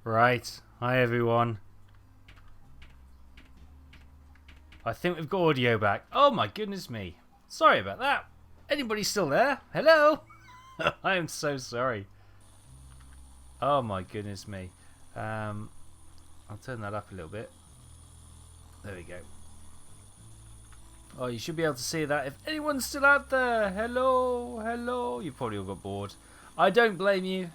Right. Hi, everyone. I think we've got audio back. Oh, my goodness me. Sorry about that. Anybody still there? Hello? I am so sorry. Oh, my goodness me. I'll turn that up a little bit. There we go. Oh, you should be able to see that. If anyone's still out there, hello, hello. You probably all got bored. I don't blame you.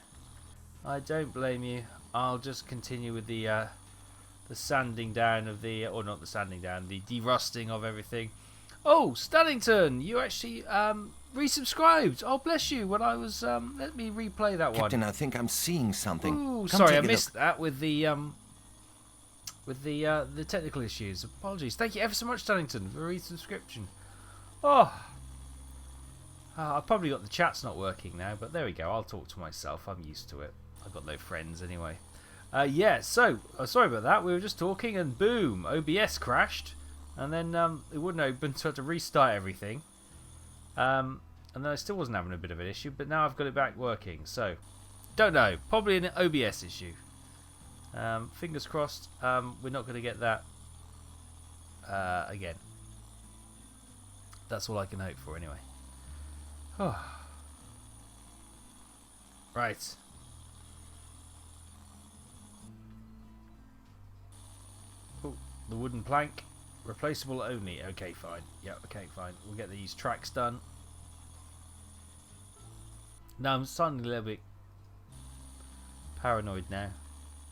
I don't blame you. I'll just continue with the sanding down of the, or not the sanding down, the derusting of everything. Oh, Stannington, you actually resubscribed. Oh, bless you. When I was, let me replay that one. Captain, I think I'm seeing something. Ooh, sorry, I missed that with the technical issues. Apologies. Thank you ever so much, Stannington, for resubscription. Oh, I've probably got the chat's not working now, but there we go. I'll talk to myself. I'm used to it. I've got no friends anyway. Yeah, so, sorry about that. We were just talking and boom, OBS crashed. And then it wouldn't open, so I had to restart everything. And then I still wasn't having a bit of an issue, but now I've got it back working. So, don't know. Probably an OBS issue. Fingers crossed we're not going to get that again. That's all I can hope for anyway. Right. Oh, the wooden plank. Replaceable only. Okay, fine. Yeah, okay, fine. We'll get these tracks done. Now I'm starting a little bit paranoid now.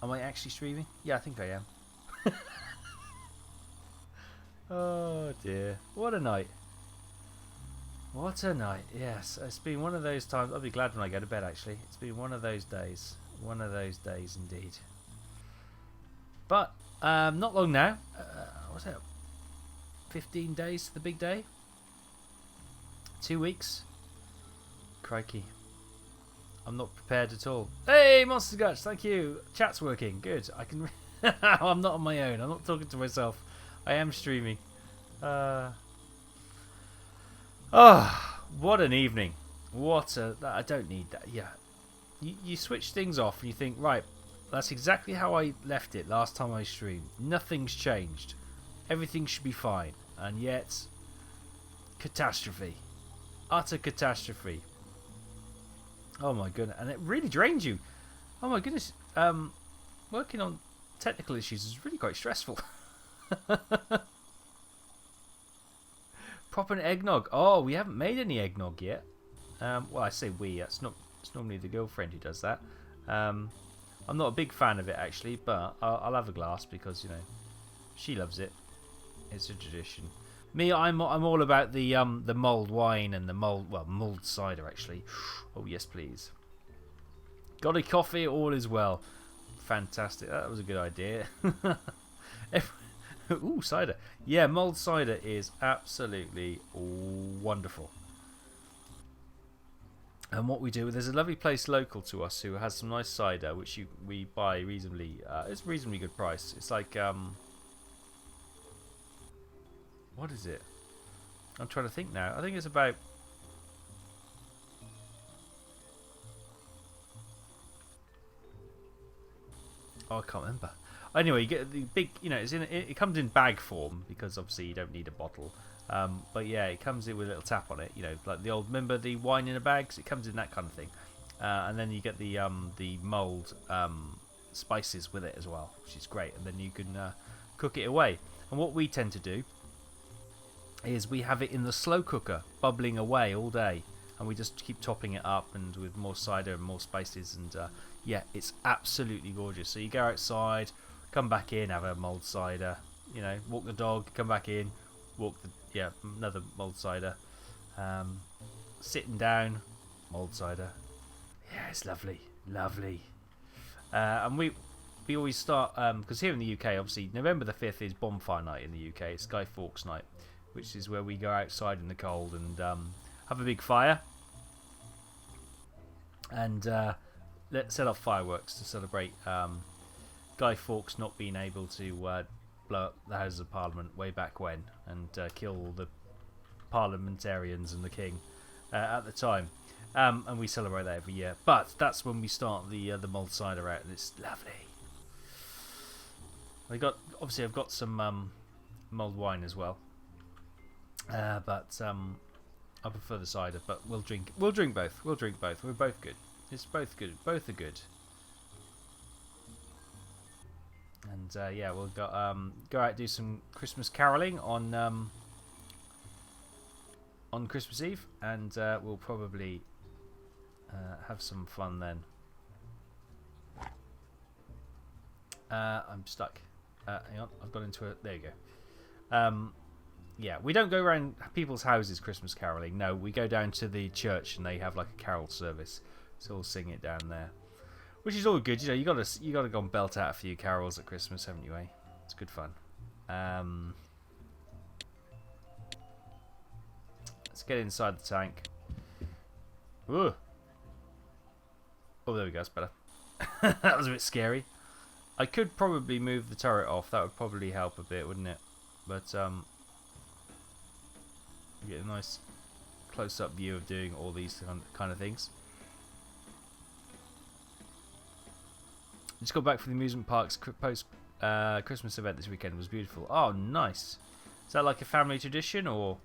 Am I actually streaming? Yeah, I think I am. Oh dear. What a night. What a night. Yes, it's been one of those times. I'll be glad when I go to bed actually. It's been one of those days. One of those days indeed. But not long now. What's that? 15 days to the big day. 2 weeks. Crikey. I'm not prepared at all. Hey, Monster Guts, thank you. Chat's working. Good. I can. I'm not on my own. I'm not talking to myself. I am streaming. Oh, what an evening. What a. I don't need that. Yeah. You switch things off and you think, right, that's exactly how I left it last time I streamed. Nothing's changed. Everything should be fine. And yet, catastrophe. Utter catastrophe. Oh my goodness. And it really drains you. Oh my goodness. Working on technical issues is really quite stressful. Proper eggnog. Oh, we haven't made any eggnog yet. Well, I say we. It's normally the girlfriend who does that. I'm not a big fan of it actually, but I'll have a glass because, you know, she loves it. It's a tradition. Me, I'm all about the mulled wine and the mulled cider actually. Oh yes, please. Got a coffee, all is well. Fantastic. That was a good idea. Ooh, cider. Yeah, mulled cider is absolutely wonderful. And what we do, there's a lovely place local to us who has some nice cider, which we buy reasonably. It's a reasonably good price. It's like what is it? I'm trying to think now. I think it's about. Oh, I can't remember. Anyway, you get the big. You know, it comes in bag form because obviously you don't need a bottle. But yeah, it comes in with a little tap on it. You know, like the old. Remember the wine in a bag? So it comes in that kind of thing. And then you get the mulled spices with it as well, which is great. And then you can cook it away. And what we tend to do is we have it in the slow cooker, bubbling away all day, and we just keep topping it up and with more cider and more spices, and yeah, it's absolutely gorgeous. So you go outside, come back in, have a mulled cider, you know, walk the dog, come back in, another mulled cider, sitting down, mulled cider. Yeah, it's lovely. And we always start because here in the UK, obviously November the 5th is bonfire night in the UK. It's Guy Fawkes night, which is where we go outside in the cold and have a big fire and set off fireworks to celebrate Guy Fawkes not being able to blow up the Houses of Parliament way back when and kill all the parliamentarians and the King at the time. And we celebrate that every year. But that's when we start the mulled cider out, and it's lovely. Obviously I've got some mulled wine as well. But I prefer the cider. But we'll drink both. We'll drink both. We're both good. It's both good. Both are good. And yeah, we'll go out, do some Christmas caroling on Christmas Eve, and we'll probably have some fun then. I'm stuck. Hang on, I've got into it. There you go. Yeah, we don't go around people's houses Christmas caroling. No, we go down to the church and they have like a carol service, so we'll sing it down there, which is all good. You know, you gotta go and belt out a few carols at Christmas, haven't you? Eh? It's good fun. Let's get inside the tank. Ooh. Oh, there we go. That's better. That was a bit scary. I could probably move the turret off. That would probably help a bit, wouldn't it? But get a nice close-up view of doing all these kind of things. Just got back from the amusement park's post Christmas event this weekend. It was beautiful. Oh, nice. Is that like a family tradition, or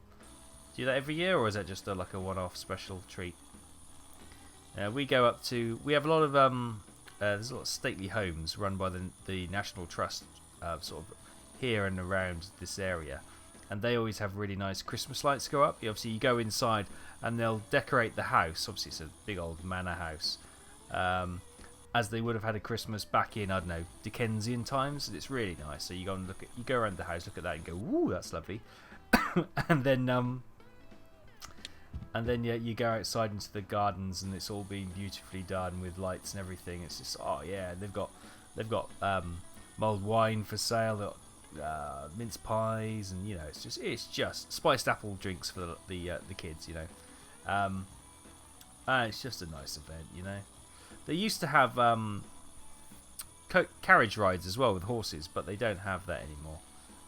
do you do that every year, or is that just like a one-off special treat? We go up to. We have a lot of there's a lot of stately homes run by the National Trust, sort of here and around this area, and they always have really nice Christmas lights go up. Obviously, you go inside and they'll decorate the house. Obviously, it's a big old manor house, as they would have had a Christmas back in, I don't know, Dickensian times. It's really nice. So you go and you go around the house, look at that, and go, "Ooh, that's lovely," and then yeah, you go outside into the gardens, and it's all been beautifully done with lights and everything. It's just, oh yeah, they've got mulled wine for sale. They've got mince pies, and you know, it's just spiced apple drinks for the kids, you know. And it's just a nice event, you know. They used to have carriage rides as well with horses, but they don't have that anymore.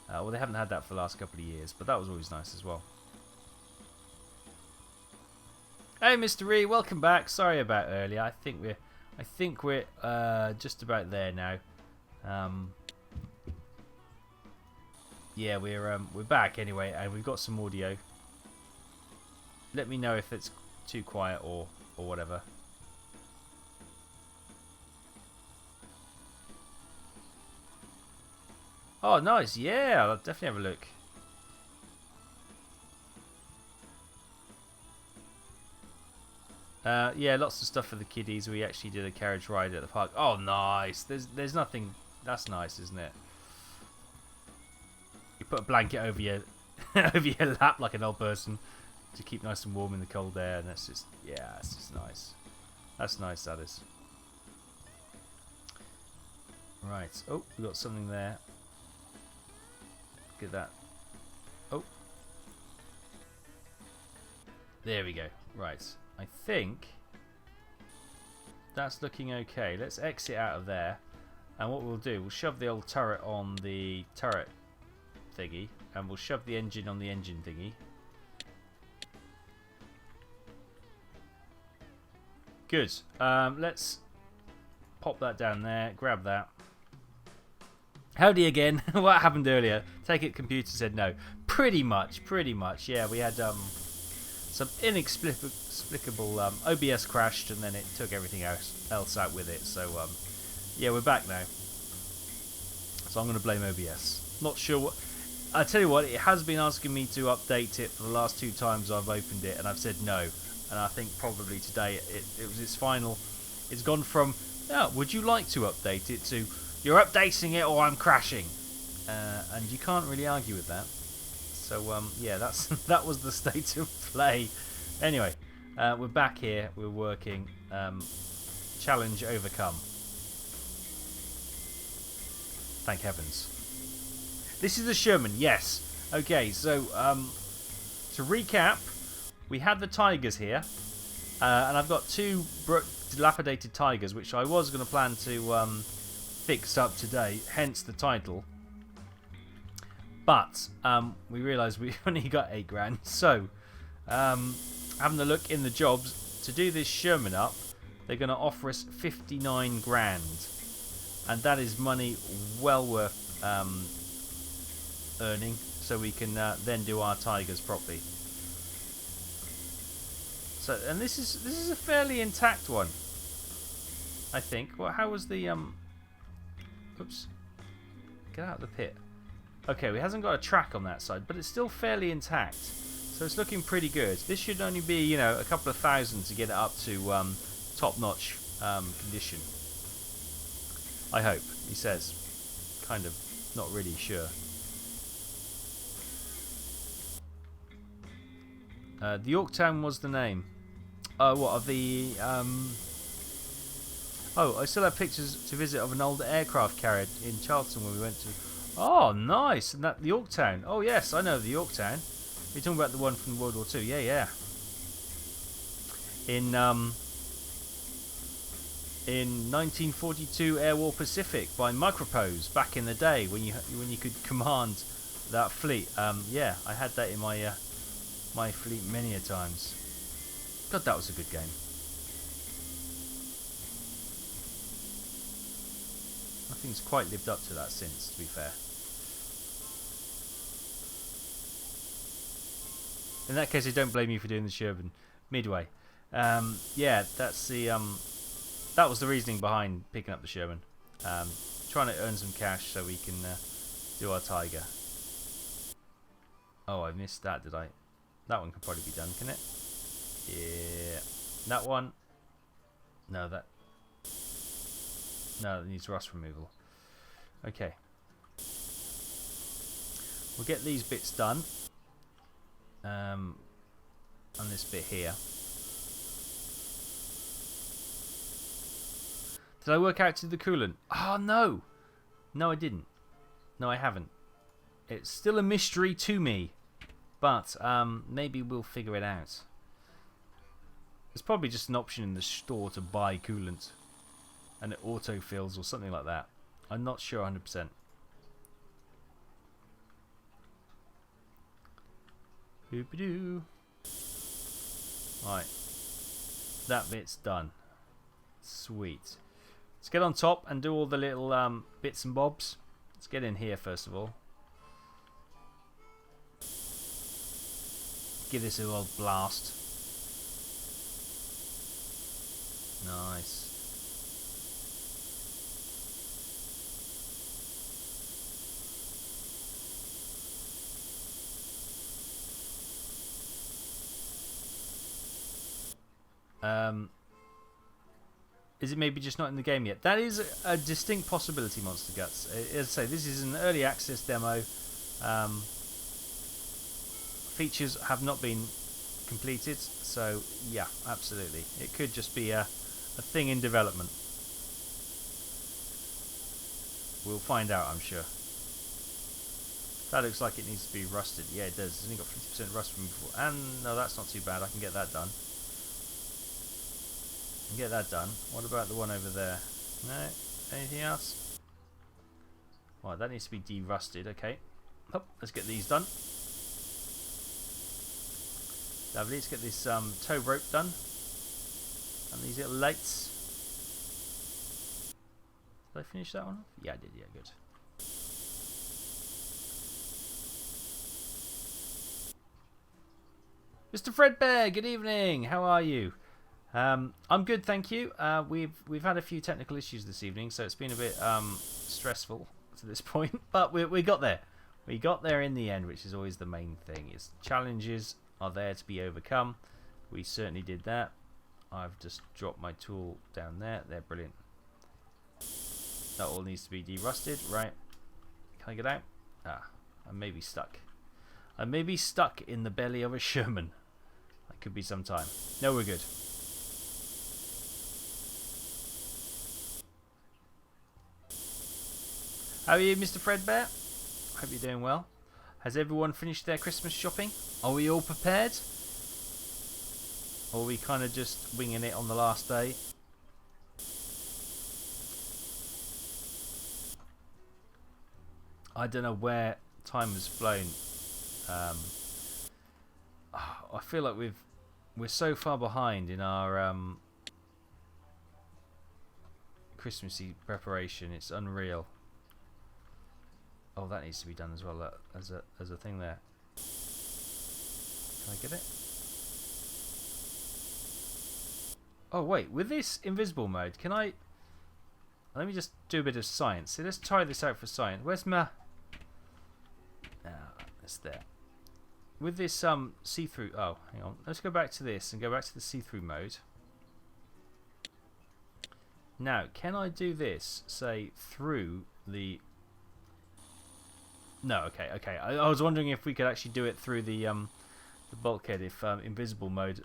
Well, they haven't had that for the last couple of years, but that was always nice as well. Hey, Mr. E, welcome back. Sorry about earlier. I think we're just about there now. Yeah, we're back anyway, and we've got some audio. Let me know if it's too quiet or whatever. Oh, nice. Yeah, I'll definitely have a look. Yeah, lots of stuff for the kiddies. We actually did a carriage ride at the park. Oh, nice. There's nothing. That's nice, isn't it? You put a blanket over your over your lap like an old person to keep nice and warm in the cold air, and that's just, yeah, it's just nice. That's nice, that is. Right. Oh, we got something there. Look at that. Oh. There we go. Right. I think that's looking okay. Let's exit out of there, and what we'll do, we'll shove the old turret on the turret thingy, and we'll shove the engine on the engine thingy. Good. Let's pop that down there, grab that. Howdy again. What happened earlier? Take it, computer said no. Pretty much. Yeah, we had some inexplicable OBS crashed, and then it took everything else out with it. So yeah, we're back now. So I'm going to blame OBS. Not sure what. I tell you what, it has been asking me to update it for the last 2 times I've opened it, and I've said no. And I think probably today it was its final. It's gone from, oh, would you like to update it, to, you're updating it or I'm crashing. And you can't really argue with that. So yeah, that was the state of play. Anyway, we're back here. We're working. Challenge overcome. Thank heavens. This is the Sherman. Yes. Okay. So to recap, we had the Tigers here, and I've got 2 dilapidated Tigers, which I was going to plan to fix up today. Hence the title. But we realised we only got 8 grand. So, having a look in the jobs, to do this Sherman up, they're going to offer us 59 grand. And that is money well worth earning, so we can then do our tigers properly. So, and this is a fairly intact one, I think. Well, how was the oops, get out of the pit. Okay, we hasn't got a track on that side, but it's still fairly intact, so it's looking pretty good. This should only be, you know, a couple of thousand to get it up to top-notch condition. I hope. He says, kind of not really sure. The Yorktown was the name. What of the? Oh, I still have pictures to visit of an old aircraft carrier in Charlton when we went to. Oh, nice! And that the Yorktown. Oh yes, I know the Yorktown. You're talking about the one from World War Two. Yeah, yeah. In 1942 Air War Pacific by Micropose back in the day when you could command that fleet. Yeah, I had that in my my fleet many a times. God, that was a good game. Nothing's quite lived up to that since, to be fair. In that case, I don't blame you for doing the Sherman midway. Yeah, that's the that was the reasoning behind picking up the Sherman. Trying to earn some cash so we can do our Tiger. Oh, I missed that, did I? That one can probably be done, can it? Yeah. That one. No, that. No, it needs rust removal. Okay. We'll get these bits done. On this bit here. Did I work out to the coolant? Oh, no. No, I didn't. No, I haven't. It's still a mystery to me. But maybe we'll figure it out. There's probably just an option in the store to buy coolant. And it autofills or something like that. I'm not sure 100%. Boop-a-doo. Right. That bit's done. Sweet. Let's get on top and do all the little bits and bobs. Let's get in here first of all. Give this a old blast. Nice. Is it maybe just not in the game yet? That is a distinct possibility, Monster Guts. As I say, this is an early access demo. Features have not been completed, so yeah, absolutely. It could just be a thing in development. We'll find out, I'm sure. That looks like it needs to be rusted. Yeah, it does. It's only got 50% rust removal. And no, that's not too bad. I can get that done. Get that done. What about the one over there? No? Anything else? Right, that needs to be de-rusted. Okay. Oh, let's get these done. Lovely. Let's get this tow rope done. And these little lights. Did I finish that one? Yeah, I did. Yeah, good. Mr. Fredbear, good evening. How are you? I'm good, thank you. We've had a few technical issues this evening, so it's been a bit stressful to this point, but we got there. We got there in the end, which is always the main thing. Is challenges are there to be overcome. We certainly did that. I've just dropped my tool down there. They're brilliant. That all needs to be de-rusted, right? Can I get out? Ah, I may be stuck. I may be stuck in the belly of a Sherman. That could be some time. No, we're good. How are you, Mr. Fredbear? Hope you're doing well. Has everyone finished their Christmas shopping? Are we all prepared? Or are we kind of just winging it on the last day? I don't know where time has flown. I feel like we're so far behind in our Christmassy preparation. It's unreal. Oh, that needs to be done as well, as a thing there. Can I get it? Oh wait, with this invisible mode, can I... Let me just do a bit of science. So let's try this out for science. Where's my... It's there. With this see-through... Oh, hang on. Let's go back to this and go back to the see-through mode. Now, can I do this, say, through the... No, okay. I was wondering if we could actually do it through the bulkhead, if invisible mode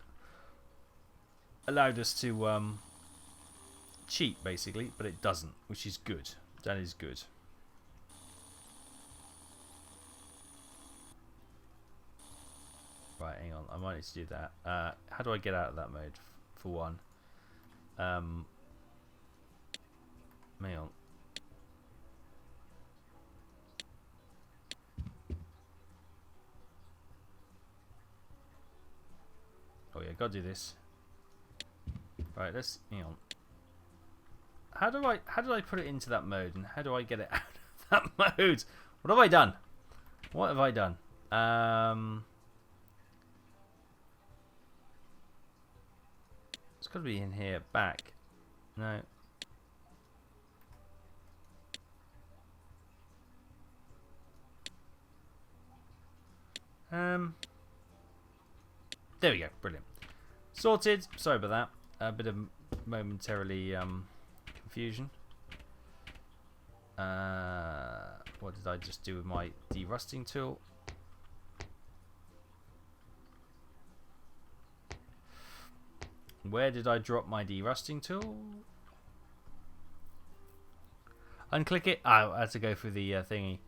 allowed us to cheat, basically, but it doesn't, which is good. That is good. Right, hang on. I might need to do that. How do I get out of that mode, for one? Hang on. Oh yeah, gotta do this. Right, let's hang on. How do I put it into that mode, and how do I get it out of that mode? What have I done? What have I done? It's got to be in here. Back. No. There we go. Brilliant. Sorted. Sorry about that. A bit of momentarily confusion. What did I just do with my derusting tool? Where did I drop my derusting tool? Unclick it. Oh, I had to go through the thingy.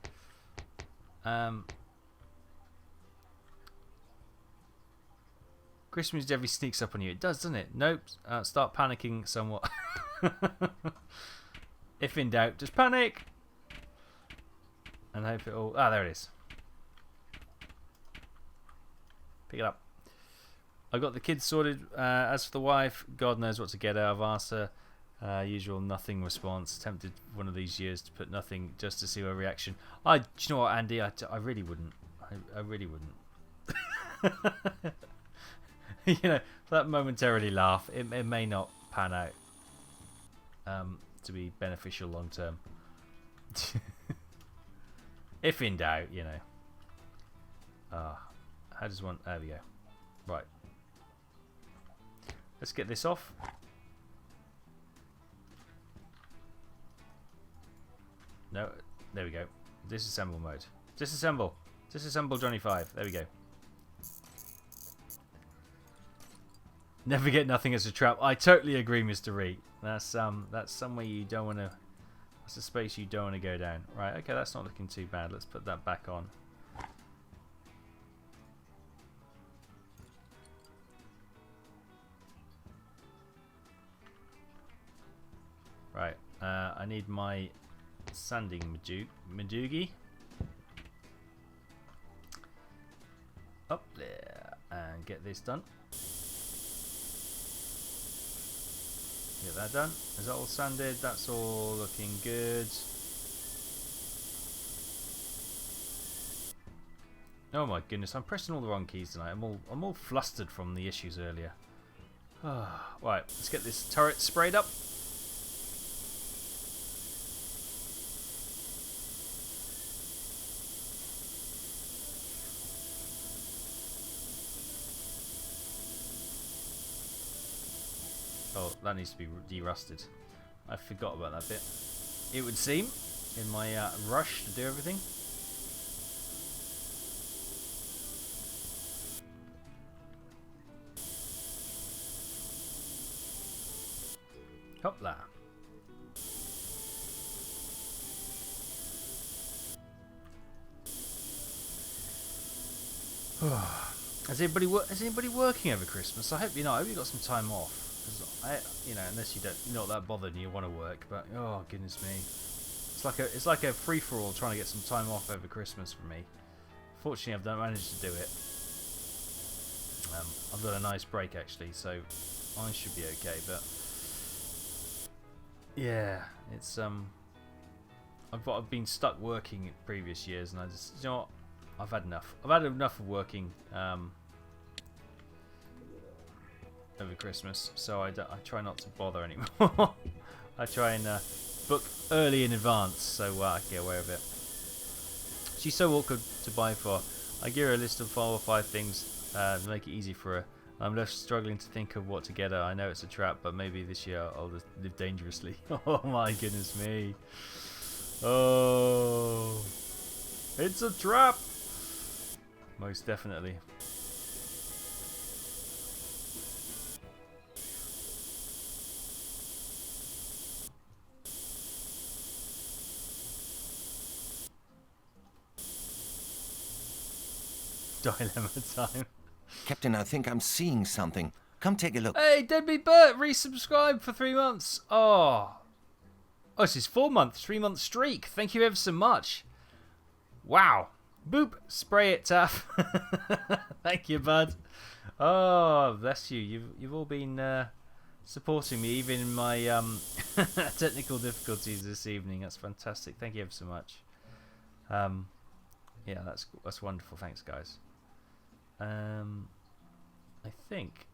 Christmas Devi sneaks up on you. It does, doesn't it? Nope. Start panicking somewhat. If in doubt, just panic. And hope it all... Ah, there it is. Pick it up. I got the kids sorted. As for the wife, God knows what to get out of Arthur. Usual nothing response. Tempted one of these years to put nothing just to see her reaction. Do you know what, Andy? I really wouldn't. I really wouldn't. You know, for that momentarily laugh, it may not pan out to be beneficial long term. If in doubt, you know. How does one... There we go. Right. Let's get this off. No, there we go. Disassemble mode. Disassemble. Disassemble Johnny 5. There we go. Never get nothing as a trap. I totally agree, Mr. Reed. That's somewhere you don't want to... That's a space you don't want to go down. Right, okay, that's not looking too bad. Let's put that back on. Right, I need my sanding Madoogie. Up there. And get this done. Get that done. Is that all sanded? That's all looking good. Oh my goodness, I'm pressing all the wrong keys tonight. I'm all flustered from the issues earlier. Right, let's get this turret sprayed up. Oh, that needs to be derusted. I forgot about that bit. It would seem, in my rush to do everything. Hopla. Is anybody working over Christmas? I hope you're not. I hope you got some time off. You know, unless you're not that bothered and you want to work, but oh goodness me, it's like a free for all trying to get some time off over Christmas for me. Fortunately, I've not managed to do it. I've got a nice break actually, so I should be okay. But yeah, it's I've been stuck working in previous years, and I just, you know what? I've had enough. I've had enough of working over Christmas, so I try not to bother anymore. I try and book early in advance, so I can get away with it. She's so awkward to buy for. I give her a list of 4 or 5 things to make it easy for her. I'm left struggling to think of what to get her. I know it's a trap, but maybe this year I'll just live dangerously. Oh my goodness me. Oh, it's a trap. Most definitely. Dilemma time. Captain, I think I'm seeing something. Come take a look. Hey, Deadbeat Bert, resubscribed for 3 months. Oh, this is 4 months, 3 month streak. Thank you ever so much. Wow. Boop. Spray it, Taff. Thank you, bud. Oh, bless you. You've all been supporting me, even in my technical difficulties this evening. That's fantastic. Thank you ever so much. Yeah, that's wonderful. Thanks, guys. I think.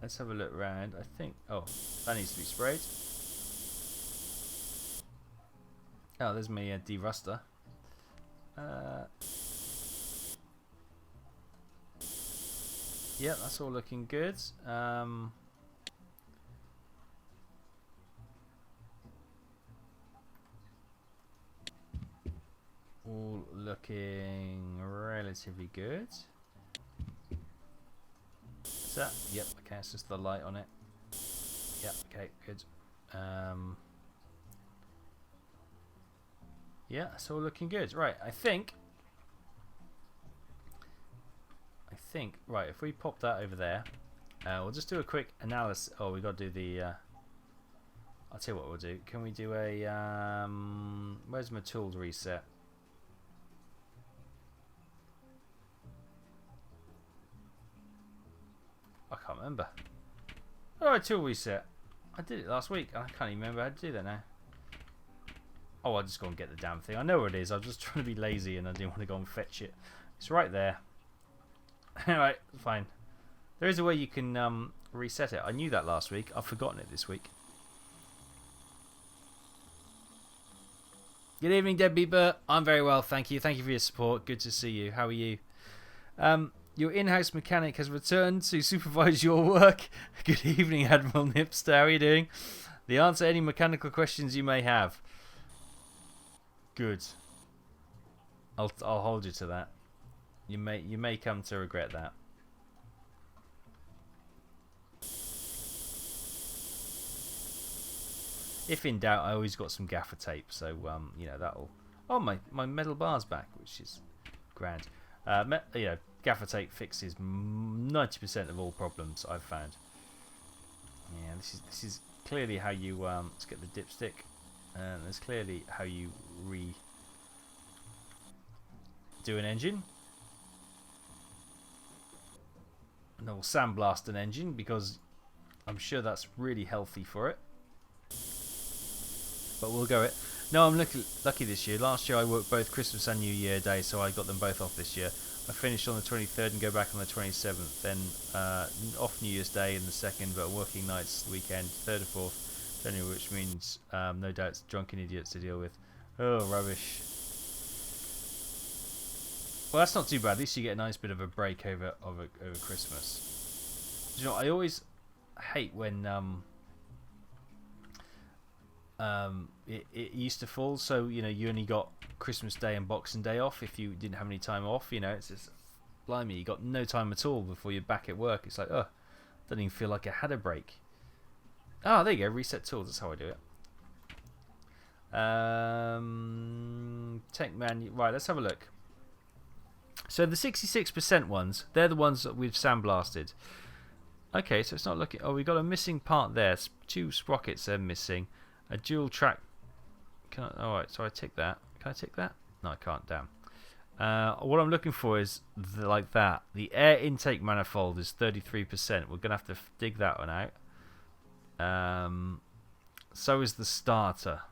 Let's have a look around. I think. Oh, that needs to be sprayed. Oh, there's my de-ruster. Yeah, that's all looking good. All looking relatively good. Is that? Yep. Okay, it's just the light on it. Yep. Okay, good. Yeah, it's all looking good. Right, I think. Right, if we pop that over there, we'll just do a quick analysis. Oh, we got to do the. I'll tell you what we'll do. Can we do a? Where's my tools reset? I can't remember. Oh, tool reset. I did it last week. I can't even remember how to do that now. Oh, I'll just go and get the damn thing. I know where it is. I was just trying to be lazy and I didn't want to go and fetch it. It's right there. Alright, fine. There is a way you can reset it. I knew that last week. I've forgotten it this week. Good evening, Deadbeat Bert. I'm very well, thank you. Thank you for your support. Good to see you. How are you? Your in-house mechanic has returned to supervise your work. Good evening, Admiral Nipster. How are you doing? The answer to any mechanical questions you may have. Good. I'll hold you to that. You may come to regret that. If in doubt, I always got some gaffer tape, so you know that'll. Oh, my metal bar's back, which is grand. You know, gaffer tape fixes 90% of all problems I've found. Yeah, this is clearly how you let's get the dipstick, and there's clearly how you do an engine. And then we'll sandblast an engine because I'm sure that's really healthy for it. But we'll go it. No, I'm lucky this year. Last year I worked both Christmas and New Year Day, so I got them both off this year. I finished on the 23rd and go back on the 27th. Then off New Year's Day and the 2nd, but working nights the weekend, 3rd and 4th January, which means no doubt drunken idiots to deal with. Oh, rubbish. Well, that's not too bad. At least you get a nice bit of a break over Christmas. You know, I always hate when it used to fall, so you know you only got Christmas Day and Boxing Day off if you didn't have any time off. You know, it's just blimey, you got no time at all before you're back at work. It's like, oh, doesn't even feel like I had a break. Ah, there you go. Reset tools. That's how I do it. Tech man, right? Let's have a look. So the 66% ones, they're the ones that we've sandblasted. Okay, so it's not looking. Oh, we got a missing part there. 2 sprockets are missing. A dual track. Alright, so I tick that. Can I tick that? No, I can't. Damn. What I'm looking for is like that. The air intake manifold is 33%. We're gonna have to dig that one out. So is the starter.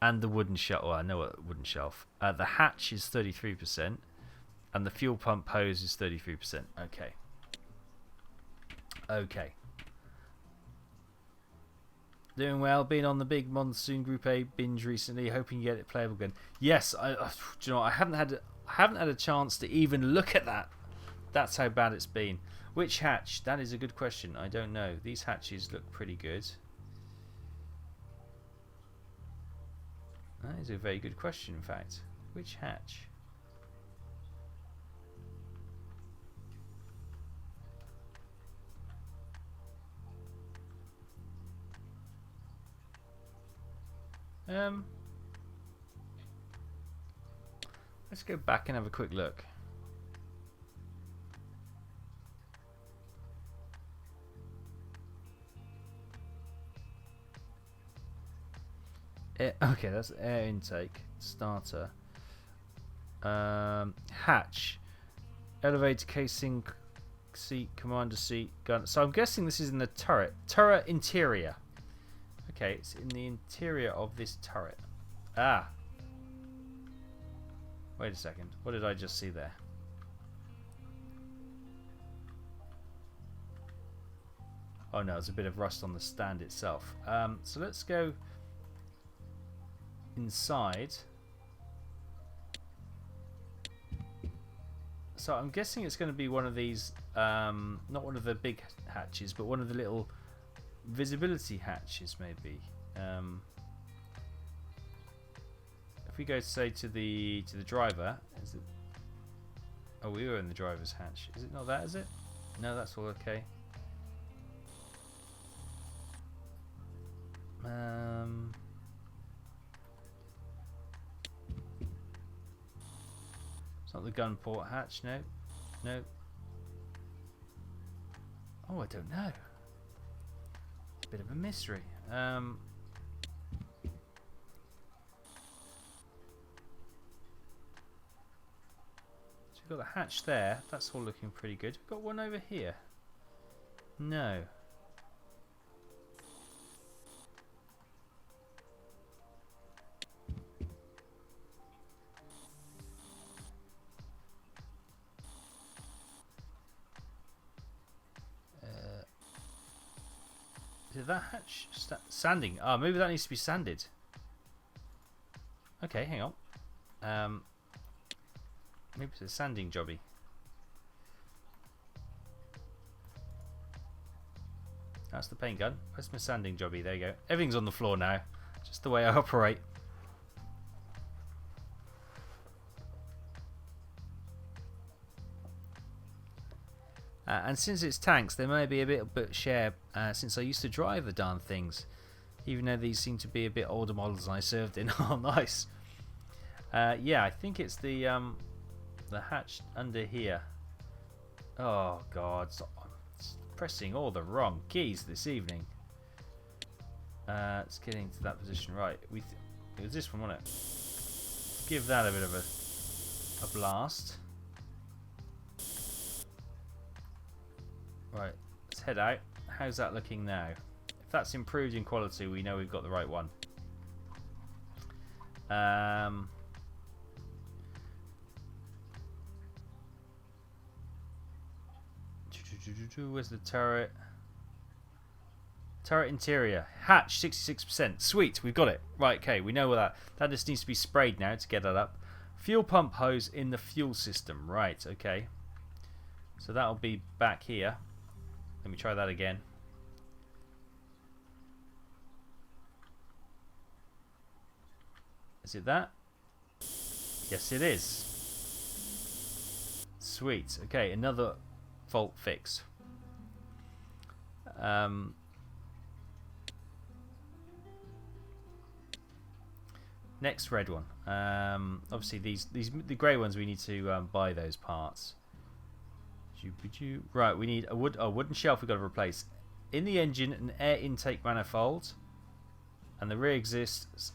And the wooden shelf. Well, I know what wooden shelf. The hatch is 33%. And the fuel pump hose is 33%. Okay. Okay. Doing well. Been on the big Monsoon Group A binge recently. Hoping you get it playable again. Yes. Do you know what? I haven't had a chance to even look at that. That's how bad it's been. Which hatch? That is a good question. I don't know. These hatches look pretty good. That is a very good question, in fact. Which hatch? Let's go back and have a quick look. Okay, that's air intake, starter, hatch, elevator casing, seat, commander seat, gun. So I'm guessing this is in the turret interior. Okay, it's in the interior of this turret. Ah, wait a second, what did I just see there? Oh no, there's a bit of rust on the stand itself. So let's go inside. So I'm guessing it's going to be one of these, not one of the big hatches, but one of the little visibility hatches, maybe. If we go, say, to the driver, is it? Oh, we were in the driver's hatch. Is it not that? Is it? No, that's all okay. It's not the gun port hatch, no. No. Oh, I don't know. It's a bit of a mystery. So we've got the hatch there. That's all looking pretty good. We've got one over here. No. Is that hatch sanding? Oh, maybe that needs to be sanded. Okay, hang on. Maybe it's a sanding jobby. That's the paint gun. Where's my sanding jobby? There you go. Everything's on the floor now. Just the way I operate. And since it's tanks, there may be a bit share since I used to drive the darn things. Even though these seem to be a bit older models than I served in. Oh, nice. Yeah, I think it's the hatch under here. Oh, God. It's pressing all the wrong keys this evening. It's getting to that position. Right. It was this one, wasn't it? Give that a bit of a blast. Right, let's head out. How's that looking now? If that's improved in quality, we know we've got the right one. Where's the turret? Turret interior. Hatch, 66%. Sweet, we've got it. Right, okay, we know what that just needs to be sprayed now to get that up. Fuel pump hose in the fuel system. Right, okay. So that'll be back here. Let me try that again. Is it that? Yes, it is. Sweet. Okay, another fault fix. Next red one. Obviously, the grey ones we need to buy those parts. Right, we need a wooden shelf we've got to replace. In the engine, an air intake manifold, and the rear exists,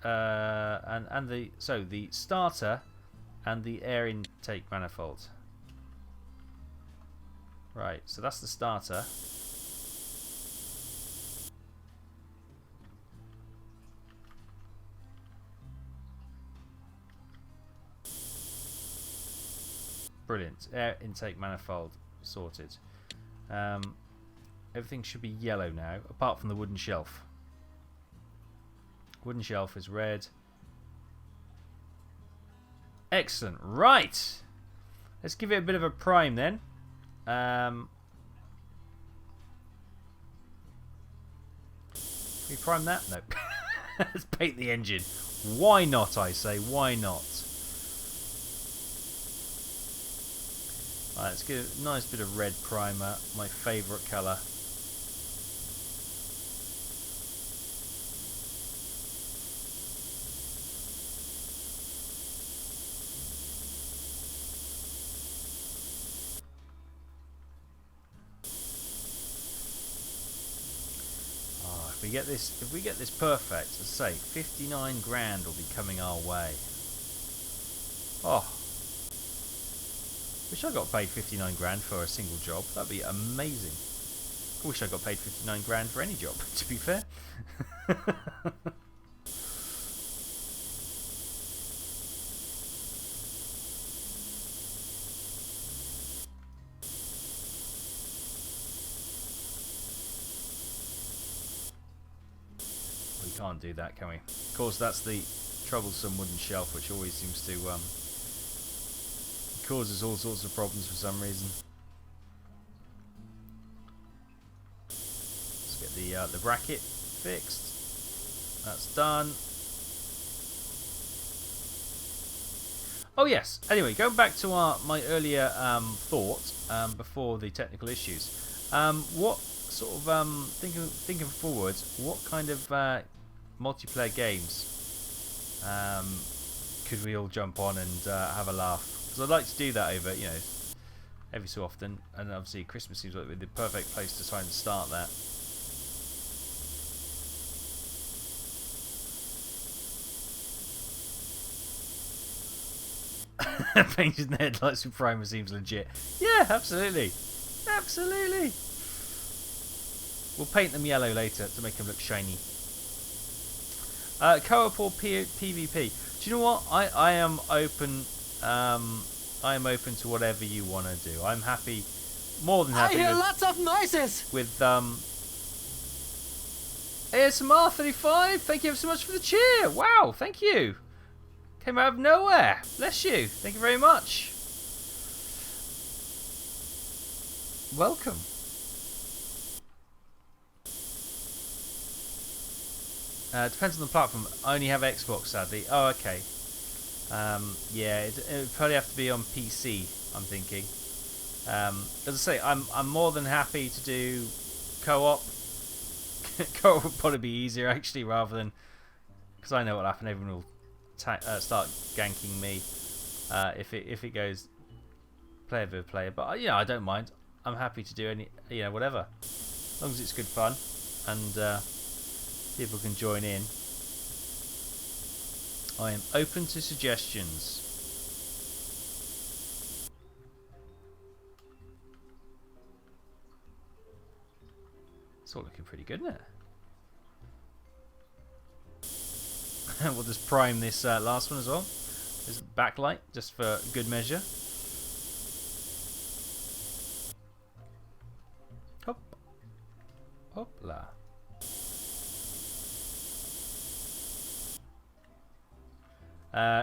and the starter and the air intake manifold. Right, so that's the starter. Brilliant. Air intake manifold sorted. Everything should be yellow now, apart from the wooden shelf. Wooden shelf is red. Excellent. Right. Let's give it a bit of a prime then. We prime that? No. Let's paint the engine. Why not, I say? Why not? Right, let's give a nice bit of red primer. My favourite colour. If we get this perfect, as I say, 59 grand will be coming our way. Oh, wish I got paid 59 grand for a single job. That'd be amazing. I wish I got paid 59 grand for any job, to be fair. Can't do that, can we? Of course, that's the troublesome wooden shelf, which always seems to causes all sorts of problems for some reason. Let's get the bracket fixed. That's done. Oh yes. Anyway, going back to my earlier thought before the technical issues. What sort of thinking forwards? What kind of multiplayer games could we all jump on and have a laugh? Because I'd like to do that over, every so often, and obviously Christmas seems like the perfect place to try and start that. Painted the headlights with primer seems legit. Yeah, absolutely, absolutely. We'll paint them yellow later to make them look shiny. Co-op or PvP? Do you know what? I am open. I am open to whatever you want to do. I'm happy, more than happy. I hear lots of noises. With ASMR 35. Thank you ever so much for the cheer. Wow, thank you. Came out of nowhere. Bless you. Thank you very much. Welcome. Depends on the platform. I only have Xbox, sadly. Oh, okay. Yeah, it would probably have to be on PC, I'm thinking. As I say, I'm more than happy to do co-op. Co-op would probably be easier, actually, rather than... Because I know what'll happen. Everyone will start ganking me if it goes player versus player. But, I don't mind. I'm happy to do any, whatever. As long as it's good fun. And... people can join in. I am open to suggestions. It's all looking pretty good, isn't it? We'll just prime this last one as well. This backlight, just for good measure. Hop. Hopla.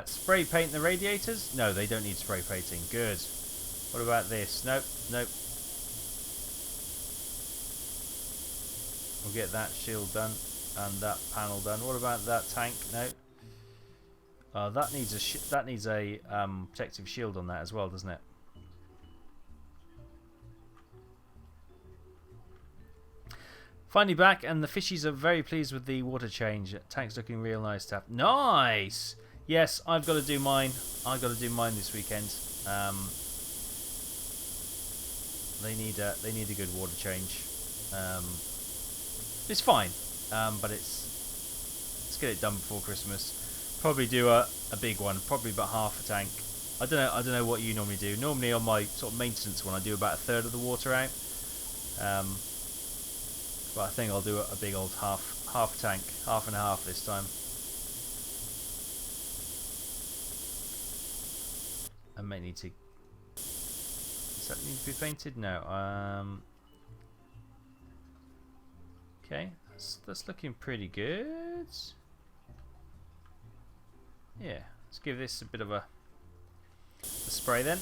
Spray paint the radiators? No, they don't need spray painting. Good. What about this? Nope, nope. We'll get that shield done and that panel done. What about that tank? No. That needs a protective shield on that as well, doesn't it? Finally back, and the fishies are very pleased with the water change. Tank's looking real nice. Tap. Nice. Yes, I've got to do mine. I've got to do mine this weekend. They need a good water change. It's fine, but let's get it done before Christmas. Probably do a big one, probably about half a tank. I don't know what you normally do. Normally on my sort of maintenance one, I do about a third of the water out. But I think I'll do a big old half tank, half and a half this time. I may need to Does that need to be painted? No. Okay, that's looking pretty good. Yeah, let's give this a bit of a spray then.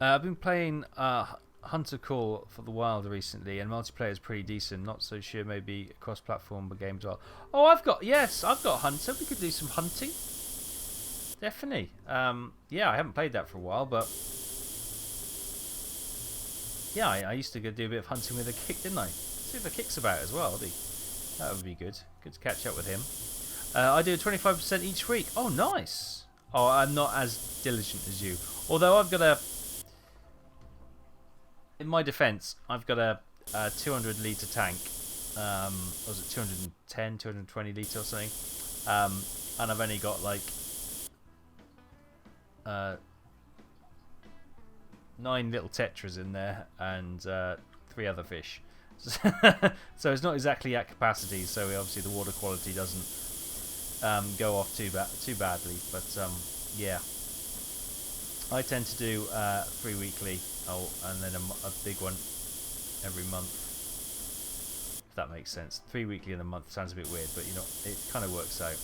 I've been playing Hunter Call for the Wild recently, and multiplayer is pretty decent. Not so sure, maybe cross-platform game as well. Oh, I've got Hunter. We could do some hunting. Definitely. Yeah, I haven't played that for a while, but yeah, I used to go do a bit of hunting with a kick, didn't I? See if the kick's about as well. That would be good. Good to catch up with him. I do 25% each week. Oh, nice. Oh, I'm not as diligent as you. Although I've got a... In my defence, I've got a 200 litre tank. Was it 210, 220 litre or something? And I've only got like 9 little tetras in there and 3 other fish. So it's not exactly at capacity. So obviously the water quality doesn't go off too badly. But yeah, I tend to do 3 weekly. Oh, and then a big one every month. If that makes sense. 3 weekly in a month sounds a bit weird, but you know, it kind of works out.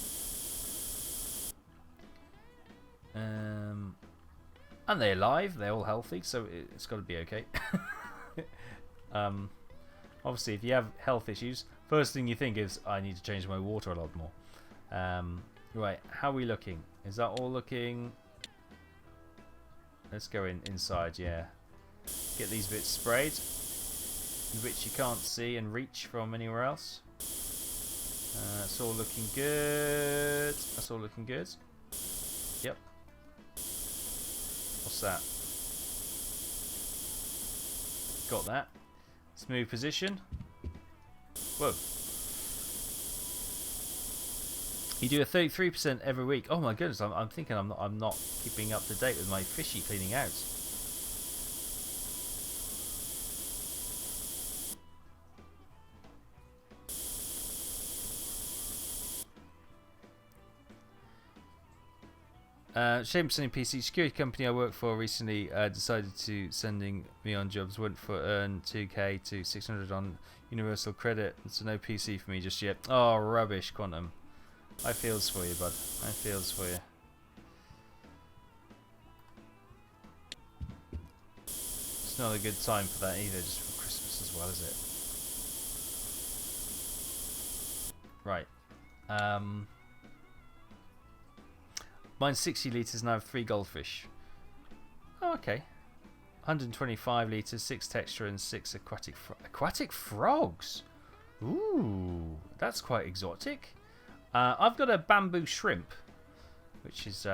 And they're alive. They're all healthy, so it's got to be okay. Obviously, if you have health issues, first thing you think is I need to change my water a lot more. Right, how are we looking? Is that all looking? Let's go inside. Yeah. Get these bits sprayed, which you can't see and reach from anywhere else. It's all looking good. That's all looking good. Yep. What's that? Got that. Smooth position. Whoa. You do a 33% every week. Oh my goodness! I'm thinking I'm not keeping up to date with my fishy cleaning out. Sherman PC security company I work for recently decided to sending me on jobs. Went for earn 2k to 600 on universal credit. It's no PC for me just yet. Oh, rubbish, Quantum. I feels for you, bud. I feels for you. It's not a good time for that either, just for Christmas as well, is it? Right. Mine's 60 litres and I have 3 goldfish. Oh, okay. 125 litres, 6 texture and 6 aquatic frogs. Ooh, that's quite exotic. I've got a bamboo shrimp, which is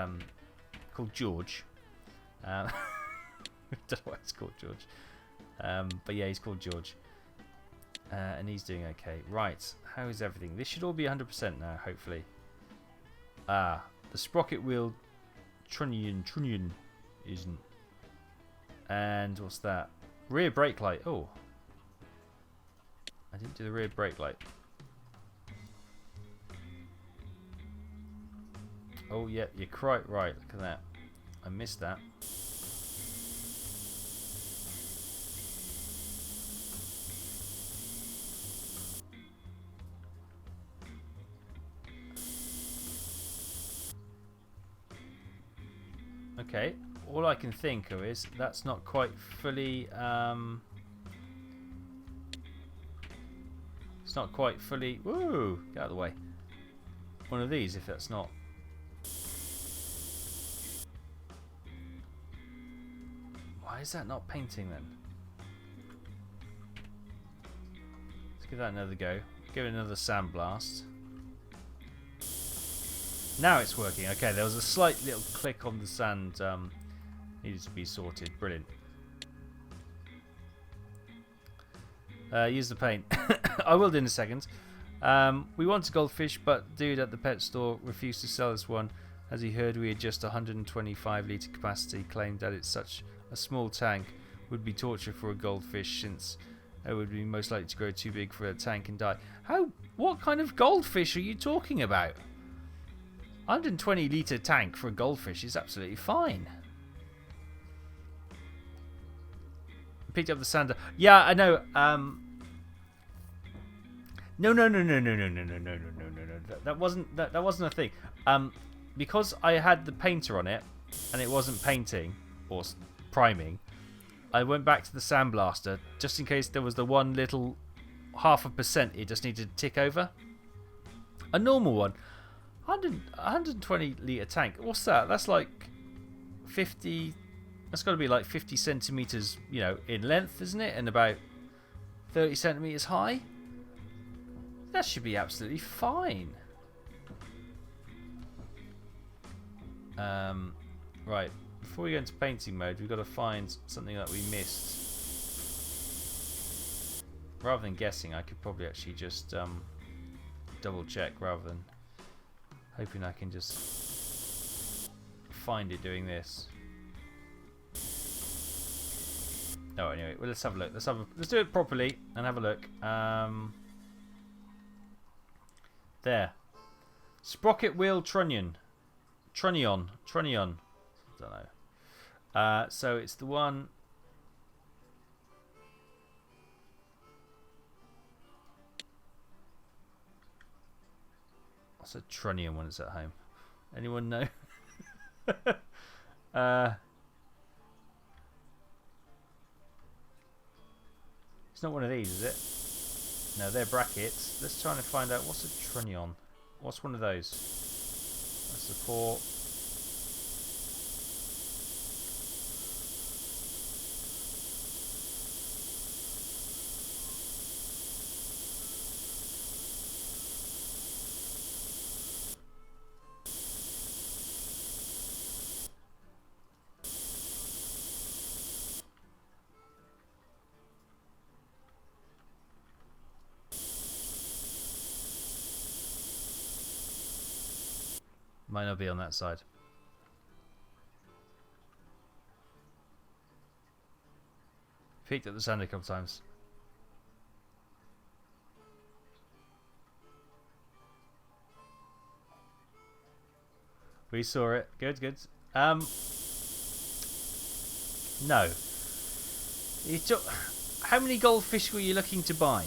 called George. I don't know why it's called George. But yeah, he's called George. And he's doing okay. Right, how is everything? This should all be 100% now, hopefully. The sprocket wheel trunnion isn't. And what's that? Rear brake light. Oh, I didn't do the rear brake light. Oh yeah, you're quite right. Look at that. I missed that. Okay, all I can think of is that's not quite fully it's not quite fully, woo, get out of the way. One of these if that's not. Why is that not painting then? Let's give that another go. Give it another sandblast. Now it's working. Okay, there was a slight little click on the sand. Needed to be sorted. Brilliant. Use the paint. I will do in a second. We want a goldfish, but dude at the pet store refused to sell us one as he heard we had just 125 litre capacity. Claimed that it's such a small tank would be torture for a goldfish since It would be most likely to grow too big for a tank and die. How? What kind of goldfish are you talking about? 120 litre tank for a goldfish is absolutely fine. Picked up the sander. Yeah, I know. No. That wasn't a thing. Because I had the painter on it, and it wasn't painting or priming. I went back to the sandblaster just in case there was the one little 0.5% it just needed to tick over. A normal one, 120 litre tank. What's that? That's like 50. That's got to be like 50 centimeters, in length, isn't it? And about 30 centimeters high. That should be absolutely fine. Right. Before we go into painting mode, we've got to find something that we missed. Rather than guessing, I could probably actually just double check rather than hoping I can just find it doing this. Oh, anyway, well, let's have a look. Let's do it properly and have a look. There. Sprocket wheel trunnion. Trunnion. Don't know. So it's the one. What's a trunnion when it's at home? Anyone know? It's not one of these, is it? No, they're brackets. Let's try and find out what's a trunnion. What's one of those? A support. Might not be on that side. Peeked at the sand a couple times. We saw it. Good. No. How many goldfish were you looking to buy?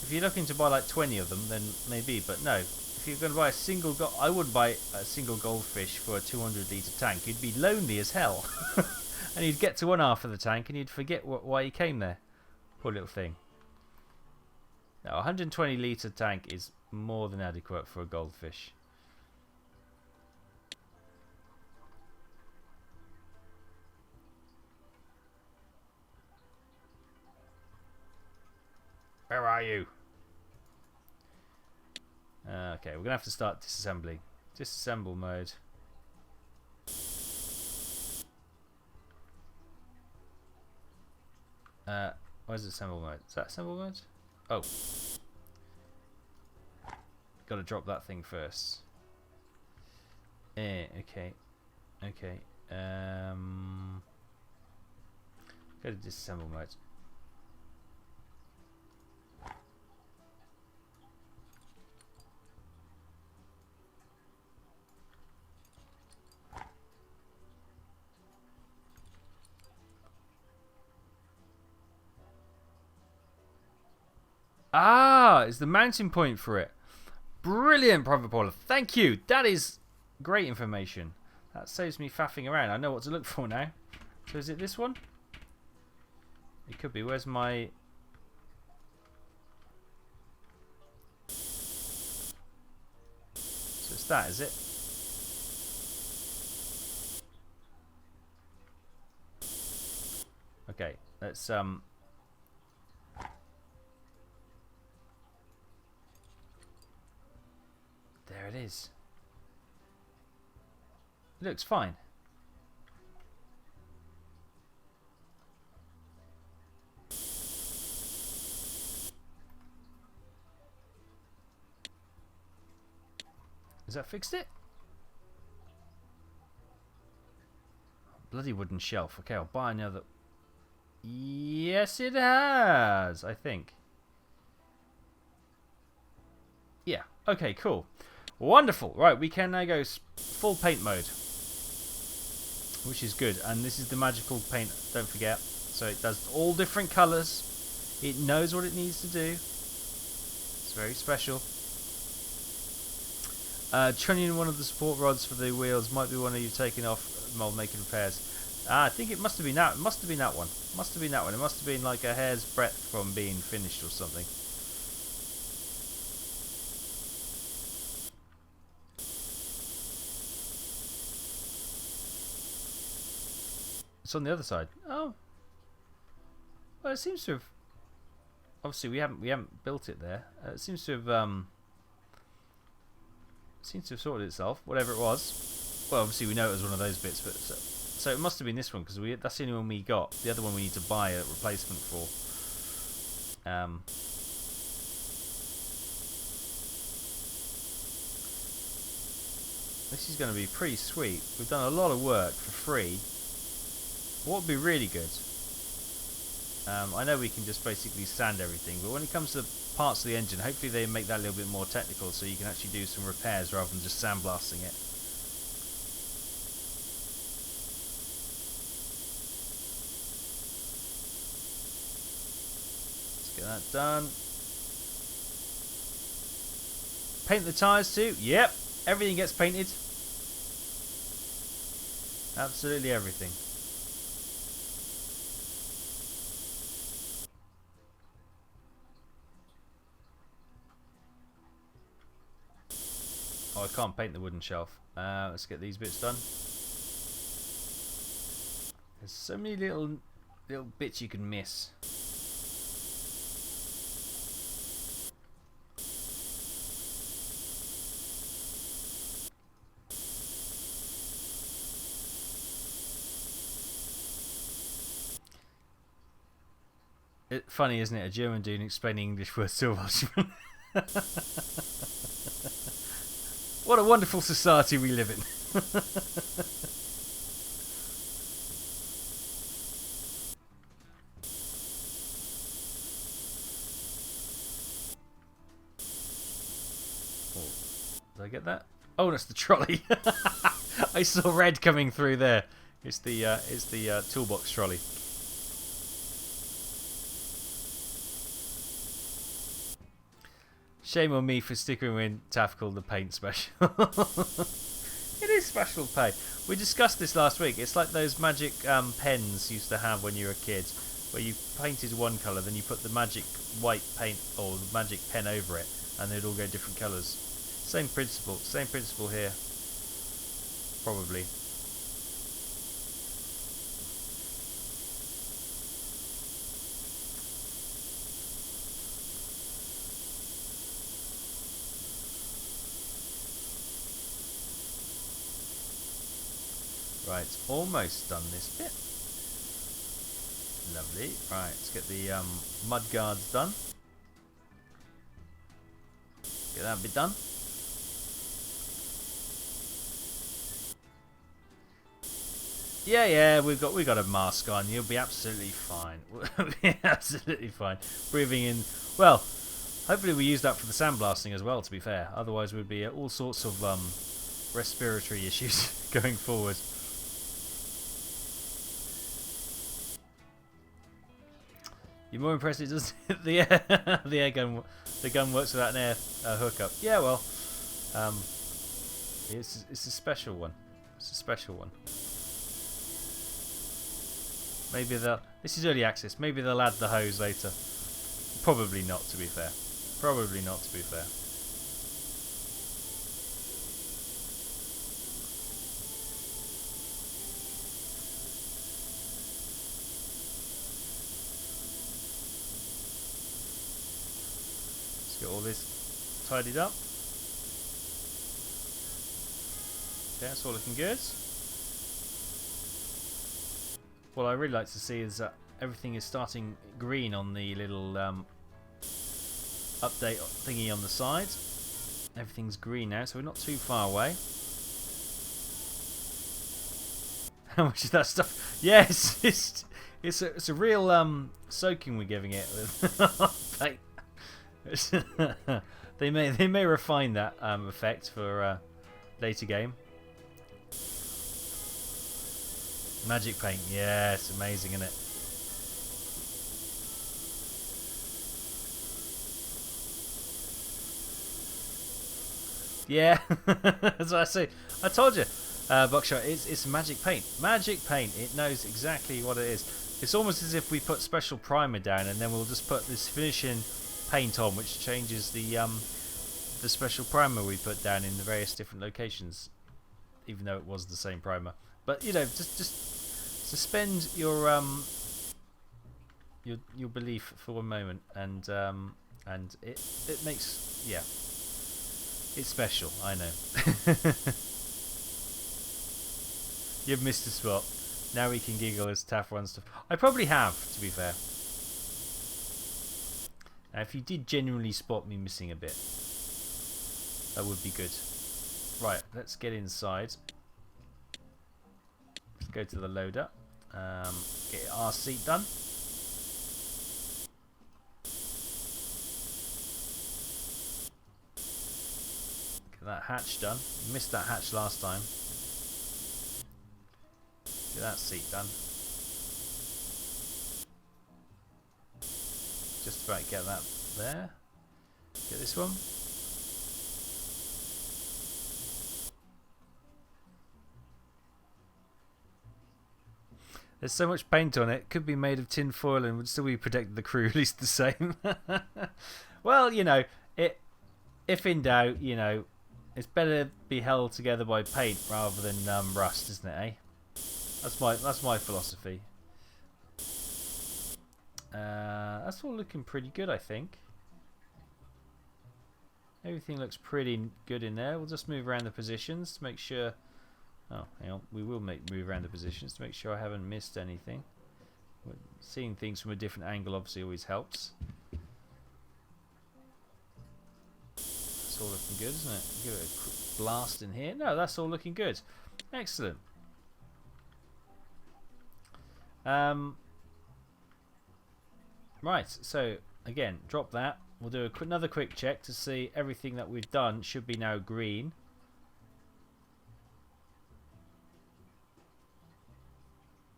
If you're looking to buy like 20 of them, then maybe, but no. If you're going to buy a single I wouldn't buy a single goldfish for a 200 litre tank. You'd be lonely as hell. And you'd get to one half of the tank and you'd forget why you came there. Poor little thing. Now, a 120 litre tank is more than adequate for a goldfish. Where are you? Okay, we're going to have to start disassembling. Disassemble mode. Where's assemble mode? Is that assemble mode? Oh. Got to drop that thing first. Okay. Go to disassemble mode. Ah, it's the mounting point for it. Brilliant, Private Paula. Thank you. That is great information. That saves me faffing around. I know what to look for now. So is it this one? It could be. Where's my... So it's that, is it? Okay, let's there it is. It looks fine. Has that fixed it? Bloody wooden shelf. Okay, I'll buy another. Yes, it has, I think. Yeah. Okay, cool. Wonderful. Right, we can now go full paint mode, which is good. And this is the magical paint, don't forget. So it does all different colours. It knows what it needs to do. It's very special. Trunnion one of the support rods for the wheels might be one of you taking off while making repairs. I think it must have been that. It must have been that one. Must have been that one. It must have been like a hair's breadth from being finished or something. It's on the other side. Oh. Well, it seems to have. Obviously, we haven't built it there. It seems to have sorted itself, whatever it was. Well, obviously we know it was one of those bits, but so it must have been this one because that's the only one we got. The other one we need to buy a replacement for. This is going to be pretty sweet. We've done a lot of work for free. What would be really good? I know we can just basically sand everything, but when it comes to parts of the engine, hopefully they make that a little bit more technical so you can actually do some repairs rather than just sandblasting it. Let's get that done. Paint the tyres too? Yep, everything gets painted. Absolutely everything. Oh, I can't paint the wooden shelf. Let's get these bits done. There's so many little bits you can miss. Funny, isn't it? A German dude explaining English words to a Welshman. What a wonderful society we live in. Oh, did I get that? Oh, that's the trolley. I saw red coming through there. It's the toolbox trolley. Shame on me for sticking in Tactical the paint special. It is special paint. We discussed this last week. It's like those magic pens you used to have when you were a kid, where you painted one colour, then you put the magic white paint or the magic pen over it, and they'd all go different colours. Same principle here. Probably. Right, almost done this bit. Lovely. Right, let's get the mud guards done. Get that bit done. Yeah, we've got a mask on. You'll be absolutely fine. We'll be absolutely fine. Breathing in. Well, hopefully we use that for the sandblasting as well. To be fair, otherwise we'd be all sorts of respiratory issues going forward. You're more impressed it does the air gun. The gun works without an air hookup. Yeah, well, it's a special one. It's a special one. Maybe this is early access. Maybe they'll add the hose later. Probably not, to be fair. Probably not, to be fair. Get all this tidied up. Okay, that's all looking good. What I really like to see is that everything is starting green on the little update thingy on the side. Everything's green now, so we're not too far away. How much is that stuff? Yes, it's a real soaking we're giving it with paint. they may refine that effect for later game. Magic paint, yeah, it's amazing, isn't it? Yeah, that's what I say. I told you, Buckshot, it's magic paint. Magic paint. It knows exactly what it is. It's almost as if we put special primer down, and then we'll just put this finishing paint on, which changes the special primer we put down in the various different locations, even though it was the same primer. But you know, just suspend your belief for one moment, and it makes, yeah, it's special. I know. You've missed a spot. Now we can giggle as Taff runs stuff. I probably have, to be fair. Now, if you did genuinely spot me missing a bit, that would be good. Right, let's get inside. Let's go to the loader. Get our seat done. Get that hatch done. Missed that hatch last time. Get that seat done. Just about get that there. Get this one. There's so much paint on it. Could be made of tin foil and would still be protected the crew at least the same. Well, you know, if in doubt, you know, it's better be held together by paint rather than rust, isn't it? Eh? That's my philosophy. That's all looking pretty good, I think. Everything looks pretty good in there. We'll just move around the positions to make sure. Oh, hang on. We will move around the positions to make sure I haven't missed anything. Seeing things from a different angle obviously always helps. That's all looking good, isn't it? Give it a quick blast in here. No, that's all looking good. Excellent. Right, so again, drop that. We'll do another quick check to see everything that we've done should be now green.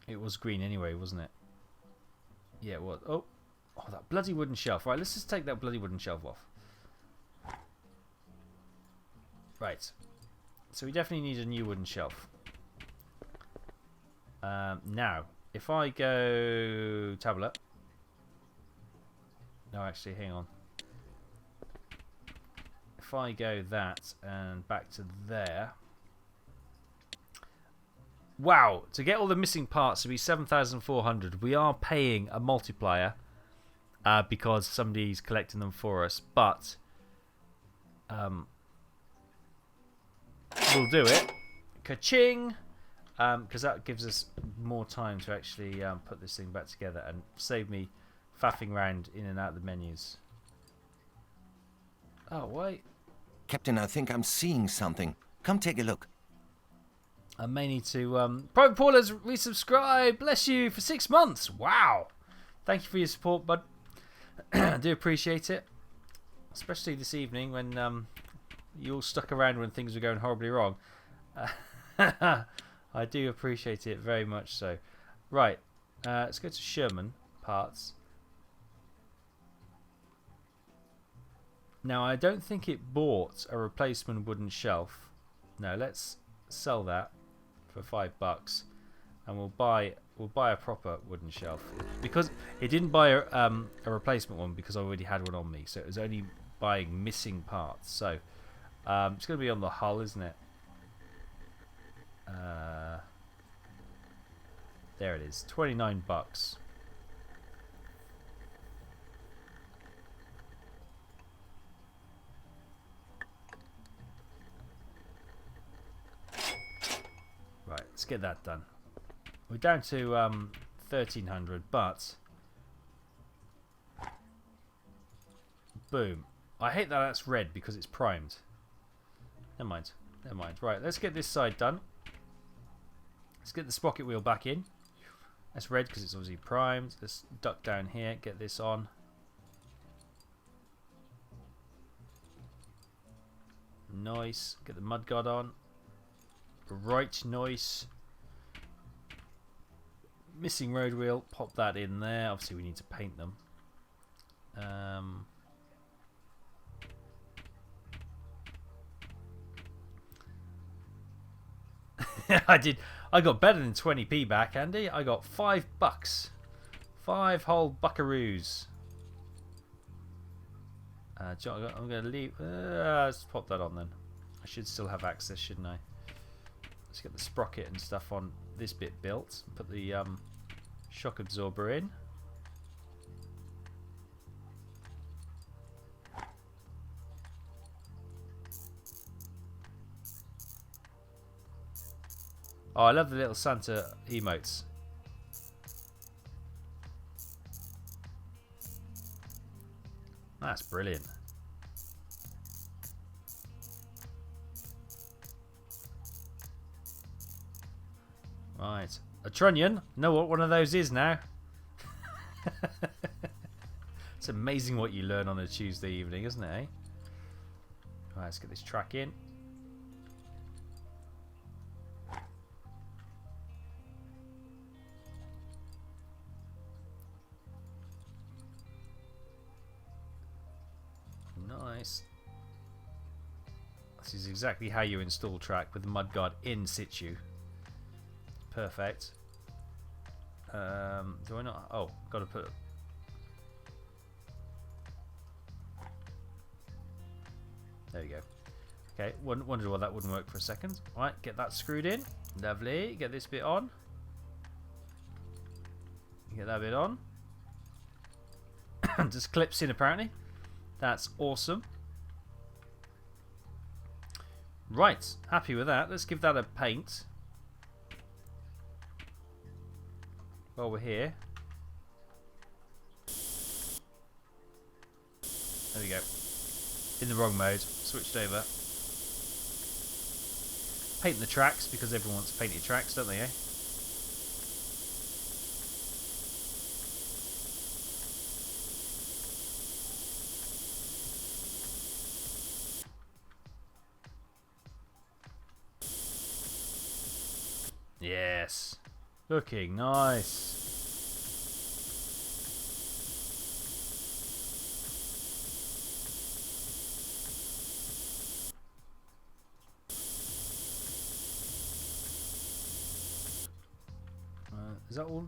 It was green anyway, wasn't it? Yeah, it was. Oh, that bloody wooden shelf. Right, let's just take that bloody wooden shelf off. Right. So we definitely need a new wooden shelf. Now, if I go tablet. No, actually, hang on. If I go that and back to there. Wow, to get all the missing parts to be 7,400, we are paying a multiplier because somebody's collecting them for us, but we'll do it. Ka-ching! Because that gives us more time to actually put this thing back together and save me faffing around in and out of the menus. Oh, wait. Captain, I think I'm seeing something. Come take a look. I may need to... Private Paul has resubscribed. Bless you for 6 months. Wow. Thank you for your support, bud. I do appreciate it. Especially this evening when you all stuck around when things were going horribly wrong. I do appreciate it very much so. Right. Let's go to Sherman parts. Now, I don't think it bought a replacement wooden shelf. No, let's sell that for $5, and we'll buy a proper wooden shelf because it didn't buy a replacement one because I already had one on me, so it was only buying missing parts. So it's going to be on the hull, isn't it? There it is, $29. Right, let's get that done. We're down to 1,300, but boom. I hate that that's red because it's primed. Never mind. Never mind. Right, let's get this side done. Let's get the sprocket wheel back in. That's red because it's obviously primed. Let's duck down here, get this on. Nice. Get the mudguard on. Right, nice. Missing road wheel. Pop that in there. Obviously we need to paint them. I got better than 20p back, Andy. I got $5. 5 whole buckaroos. I'm going to leave. Let's pop that on then. I should still have access, shouldn't I? Let's get the sprocket and stuff on this bit built. Put the shock absorber in. Oh, I love the little Santa emotes. That's brilliant. Right. A trunnion. Know what one of those is now. It's amazing what you learn on a Tuesday evening, isn't it, eh? Right, let's get this track in. Nice. This is exactly how you install track with the mudguard in situ. Perfect. Do I not? Oh, got to put. There we go. Okay, wondered why that wouldn't work for a second. Right, get that screwed in. Lovely. Get this bit on. Get that bit on. Just clips in apparently. That's awesome. Right, happy with that. Let's give that a paint. While we're here. There we go. In the wrong mode. Switched over. Paint the tracks because everyone wants painted tracks, don't they, eh? Yes. Looking nice. Is that all?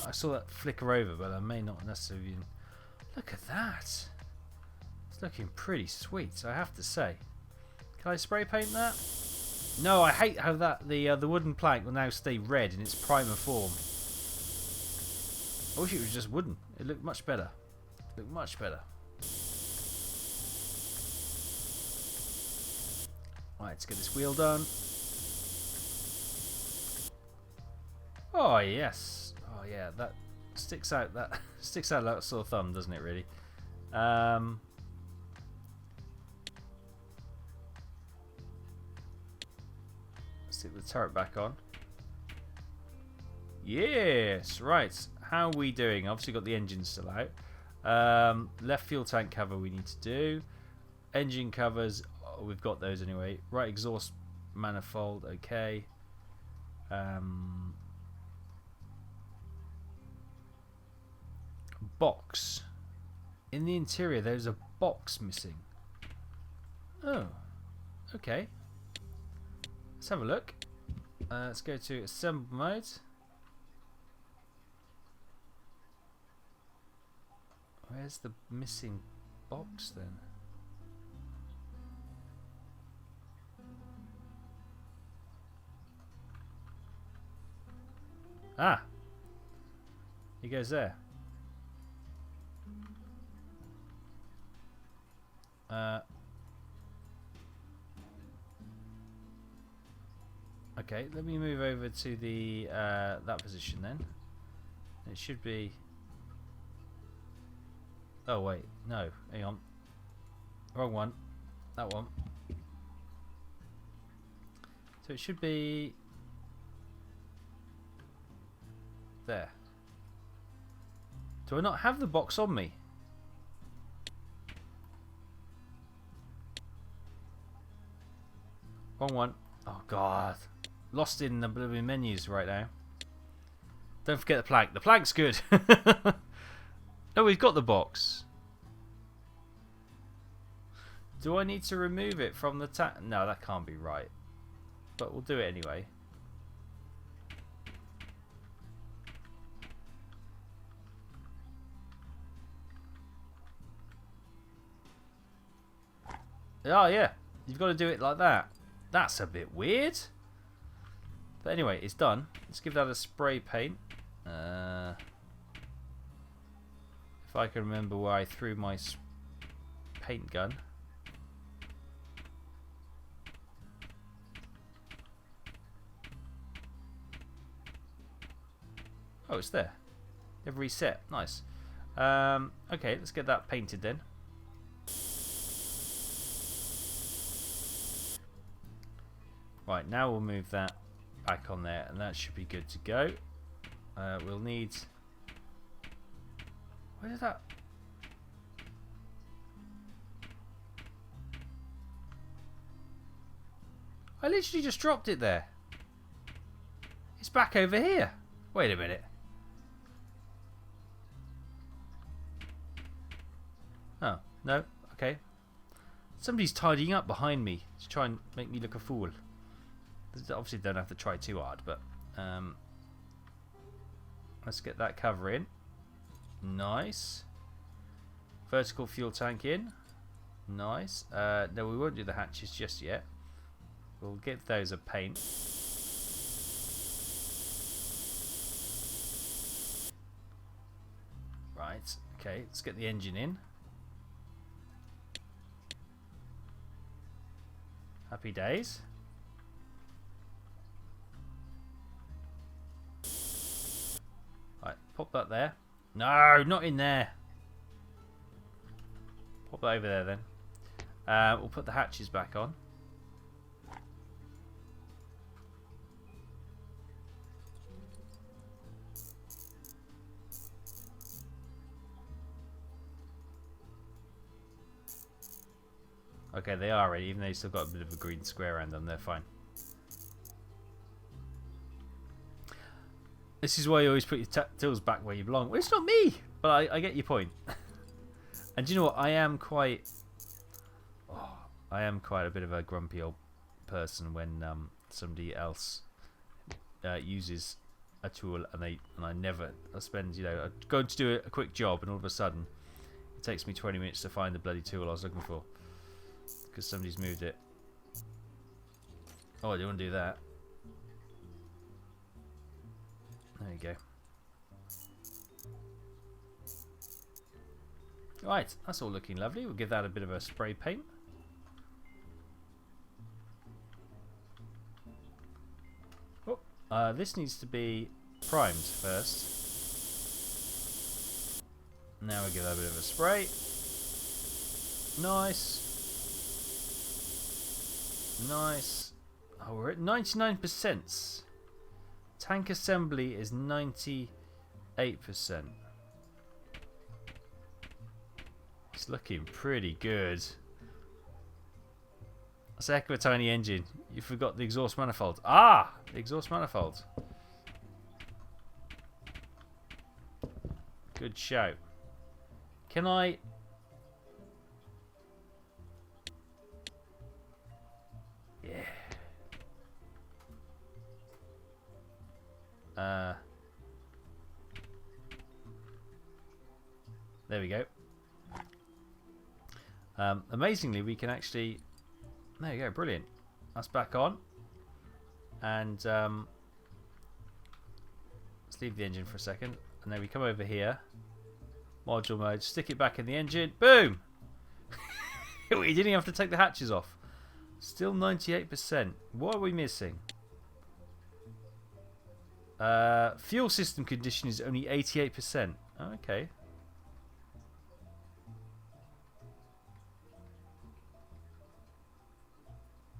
I saw that flicker over, but I may not necessarily even... Look at that. It's looking pretty sweet, I have to say. Can I spray paint that? No, I hate how the wooden plank will now stay red in its primer form. I wish it was just wooden. It looked much better. It looked much better. Right, let's get this wheel done. Oh yes. Oh yeah, that sticks out. That sticks out like a sore thumb, doesn't it? Really. Stick the turret back on. Yes, right. How are we doing? Obviously got the engine still out. Left fuel tank cover we need to do. Engine covers, oh, we've got those anyway. Right exhaust manifold, okay. Box. In the interior there's a box missing. Oh, okay. Let's have a look. Let's go to assemble mode. Where's the missing box then? Ah! He goes there. Okay, let me move over to the that position then. It should be. Oh wait, no, hang on. Wrong one. That one. So it should be there. Do I not have the box on me? Wrong one. Oh god. Lost in the blooming menus right now. Don't forget the plank. The plank's good. No, we've got the box. Do I need to remove it from the No, that can't be right. But we'll do it anyway. Oh yeah, you've got to do it like that. That's a bit weird. But anyway, it's done. Let's give that a spray paint. If I can remember where I threw my paint gun. Oh, it's there. They've reset. Nice. Okay, let's get that painted then. Right, now we'll move that back on there, and that should be good to go. We'll need... Where did that... I literally just dropped it there. It's back over here. Wait a minute. Oh, no. Okay. Somebody's tidying up behind me to try and make me look a fool. Obviously don't have to try too hard, but let's get that cover in. Nice. Vertical fuel tank in. Nice. No, we won't do the hatches just yet. We'll give those a paint. Right. Okay, let's get the engine in. Happy days. Right, pop that there. No, not in there. Pop that over there then. We'll put the hatches back on. Okay, they are ready, even though you've still got a bit of a green square around them, they're fine. This is why you always put your tools back where you belong. Well, it's not me, but I get your point. And do you know what? I am quite a bit of a grumpy old person when somebody else uses a tool and I spend, you know, I'm going to do a quick job and all of a sudden it takes me 20 minutes to find the bloody tool I was looking for because somebody's moved it. Oh, I don't want to do that. There you go. Right, that's all looking lovely. We'll give that a bit of a spray paint. Oh, this needs to be primed first. Now we give that a bit of a spray. Nice. Nice. Oh, we're at 99%. Tank assembly is 98%. It's looking pretty good. That's a heck of a tiny engine. You forgot the exhaust manifold. Ah! The exhaust manifold. Good shout. Can I... Yeah. There we go. Amazingly, we can actually... There you go, brilliant. That's back on. And let's leave the engine for a second. And then we come over here. Module mode. Stick it back in the engine. Boom! You didn't even have to take the hatches off. Still 98%. What are we missing? Fuel system condition is only 88%. Oh, okay.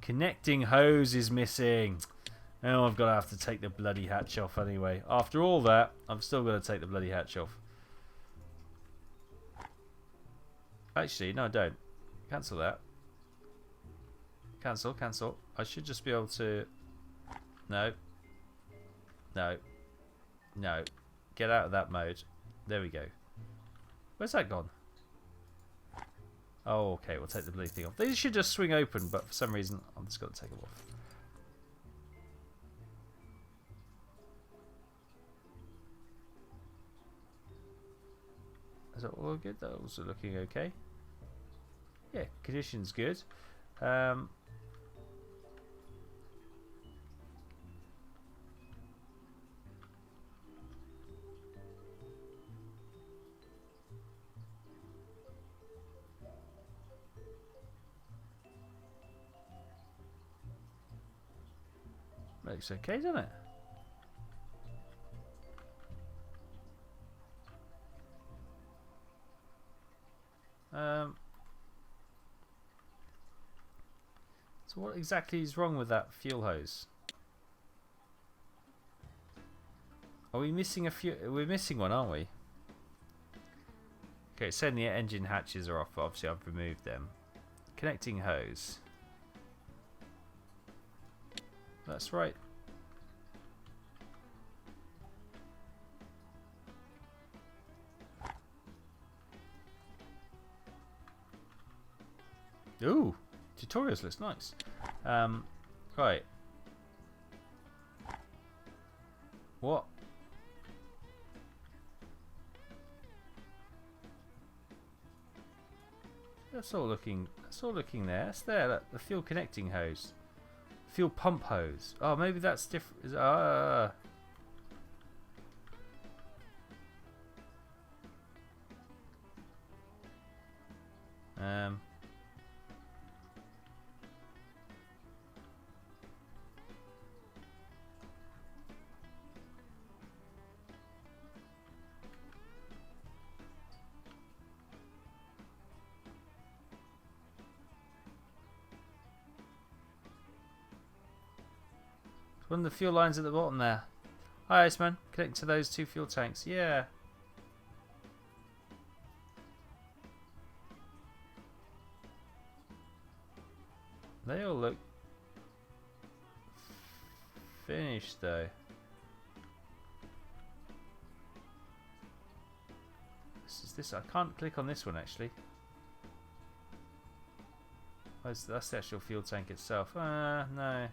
Connecting hose is missing. Oh, I've got to have to take the bloody hatch off anyway. After all that, I've still got to take the bloody hatch off. Actually, no, I don't. Cancel that. Cancel, cancel. I should just be able to... No. No. No. Get out of that mode. There we go. Where's that gone? Oh, okay. We'll take the blue thing off. These should just swing open, but for some reason, I'm just going to take them off. Is that all good? That's also looking okay. Yeah, condition's good. Looks okay, doesn't it? So what exactly is wrong with that fuel hose? Are we missing a few? We're missing one, aren't we? Okay, it's saying the engine hatches are off, but obviously I've removed them. Connecting hose. That's right. Ooh, tutorials looks nice. Right. What? That's all looking. That's all looking there. That's there. Look, the fuel connecting hose, fuel pump hose. Oh, maybe that's different. One of the fuel lines at the bottom there. Hi, Iceman. Connecting to those two fuel tanks. Yeah. They all look finished though. This I can't click on this one actually. That's the actual fuel tank itself. No.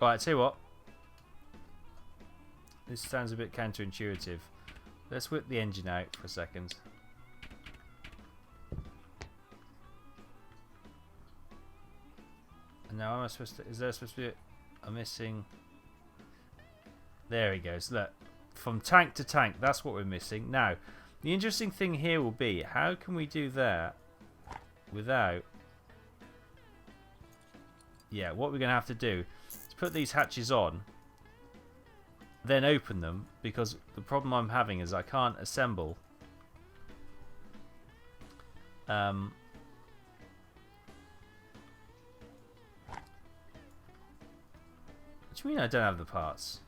Alright, tell you what. This sounds a bit counterintuitive. Let's whip the engine out for a second. And now am I supposed to... Is there supposed to be a missing... There he goes. Look. From tank to tank. That's what we're missing. Now, the interesting thing here will be, how can we do that without... Yeah, what we're going to have to do is put these hatches on, then open them, because the problem I'm having is I can't assemble what do you mean I don't have the parts?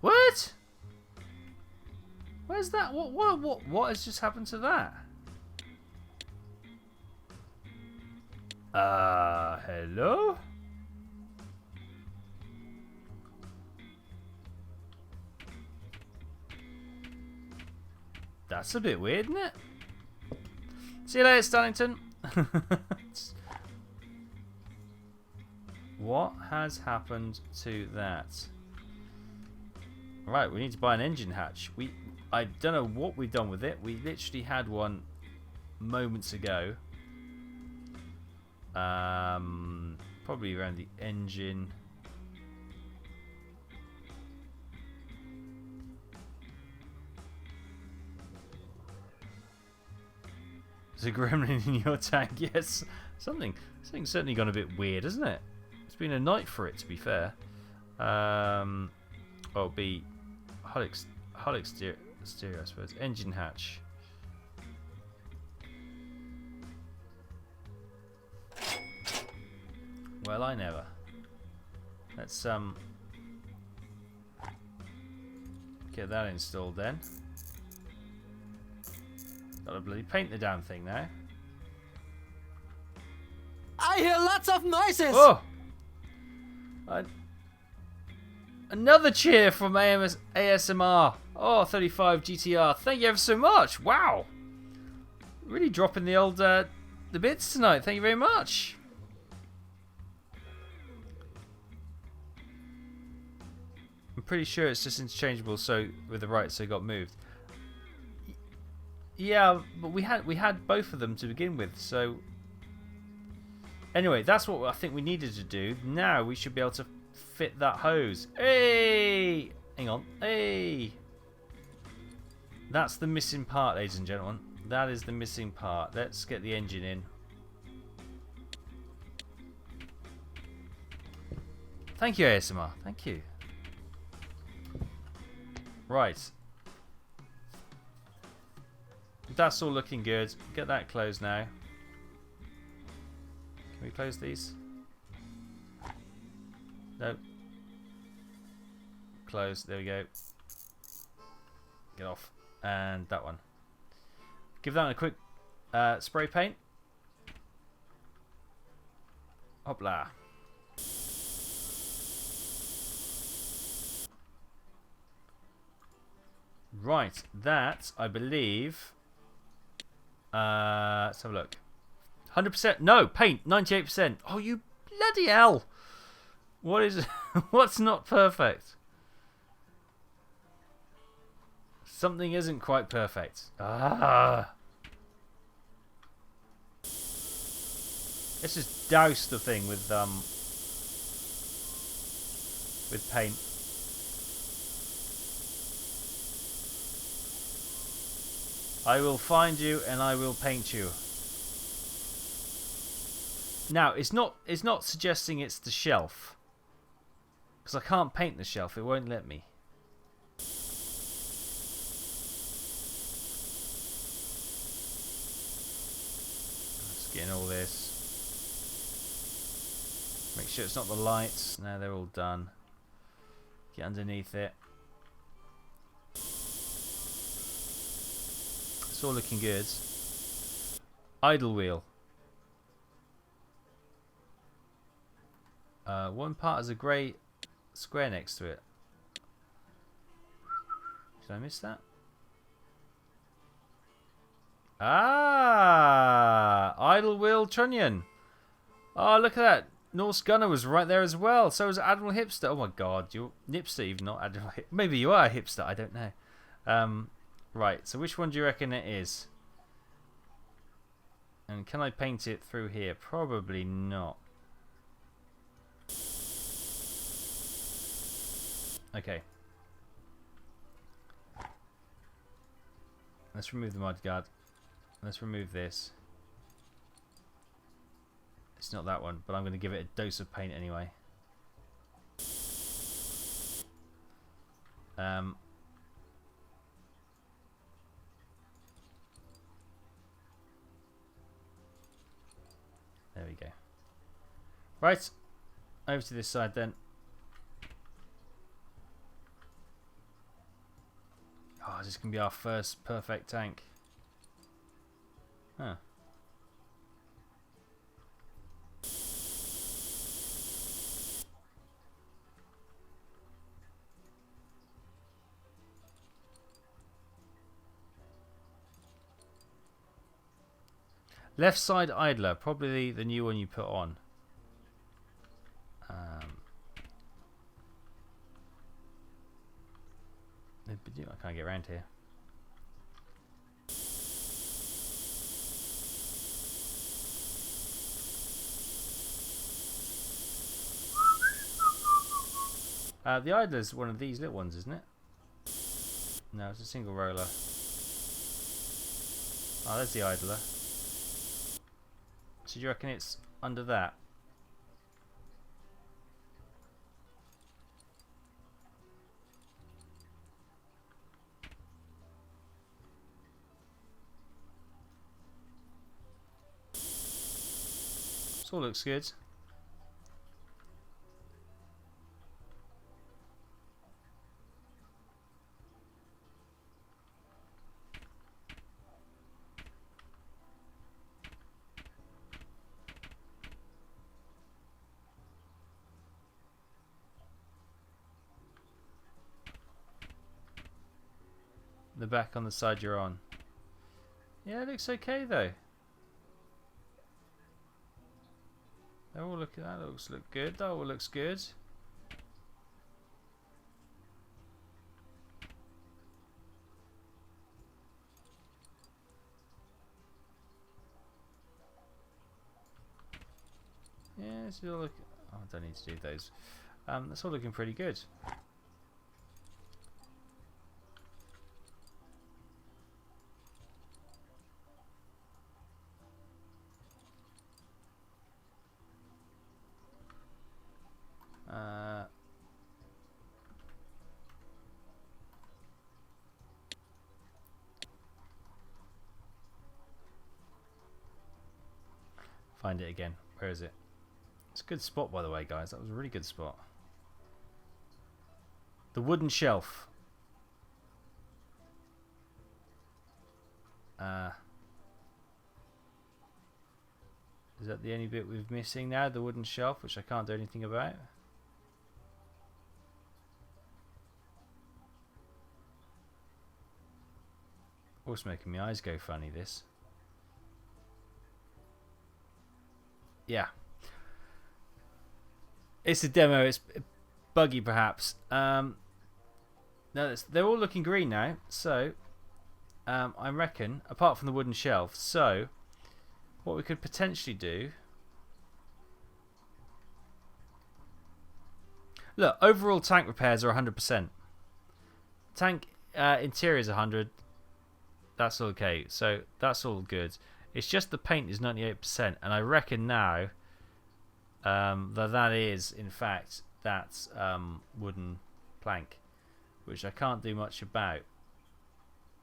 What? Where's that? What has just happened to that? Hello? That's a bit weird, isn't it? See you later, Starlington. What has happened to that? Right, we need to buy an engine hatch. I don't know what we've done with it. We literally had one moments ago. Probably around the engine. There's a gremlin in your tank. Yes, something's certainly gone a bit weird, isn't it? It's been a night for it, to be fair. Well, be hull exterior, I suppose. Engine hatch. Well, I never. Let's get that installed then. Gotta bloody paint the damn thing now. I hear lots of noises! Oh! Another cheer from ASMR. Oh, 35 GTR. Thank you ever so much. Wow. Really dropping the old the bits tonight. Thank you very much. I'm pretty sure it's just interchangeable, so with the right, so it got moved. Yeah, but we had both of them to begin with, so anyway, that's what I think we needed to do. Now we should be able to fit that hose. Hey! Hang on. Hey! That's the missing part, ladies and gentlemen. That is the missing part. Let's get the engine in. Thank you, ASMR. Thank you. Right. That's all looking good. Get that closed now. Can we close these? No. Close. There we go. Get off. And that one. Give that a quick spray paint. Hopla. Right. That, I believe... let's have a look. 100%. No, paint. 98%. Oh, you bloody hell. What is... What's not perfect? Something isn't quite perfect. Ah. Let's just douse the thing with paint. I will find you and I will paint you. Now, it's not suggesting it's the shelf. Because I can't paint the shelf, it won't let me. Just getting all this. Make sure it's not the lights. Now they're all done. Get underneath it. It's all looking good. Idle wheel. One part has a grey square next to it. Did I miss that? Ah! Idle wheel trunnion. Oh, look at that. Norse Gunner was right there as well. So was Admiral Hipster. Oh my god. You're Nipster, even not Admiral Hipster. Maybe you are a hipster. I don't know. Right. So which one do you reckon it is? And can I paint it through here? Probably not. Okay. Let's remove the mudguard. Let's remove this. It's not that one, but I'm going to give it a dose of paint anyway. There we go. Right. Over to this side then. Oh, this is going to be our first perfect tank. Huh. Left side idler, probably the new one you put on. I can't get around here. The idler's one of these little ones, isn't it? No, it's a single roller. Oh, there's the idler. So do you reckon it's under that? all looks good. The back on the side you're on. Yeah, it looks okay though. They're all looking. That looks good. That all looks good. Yeah, it's all look. Oh, I don't need to do those. That's all looking pretty good. Find it again. Where is it? It's a good spot, by the way, guys. That was a really good spot. The wooden shelf. Is that the only bit we're missing now? The wooden shelf, which I can't do anything about. Also making my eyes go funny, this. Yeah. It's a demo. It's buggy, perhaps. No, they're all looking green now. So, I reckon, apart from the wooden shelf. So, what we could potentially do. Look, overall tank repairs are 100%. Tank interior is 100. That's okay. So that's all good. It's just the paint is 98%, and I reckon now that is in fact that wooden plank, which I can't do much about.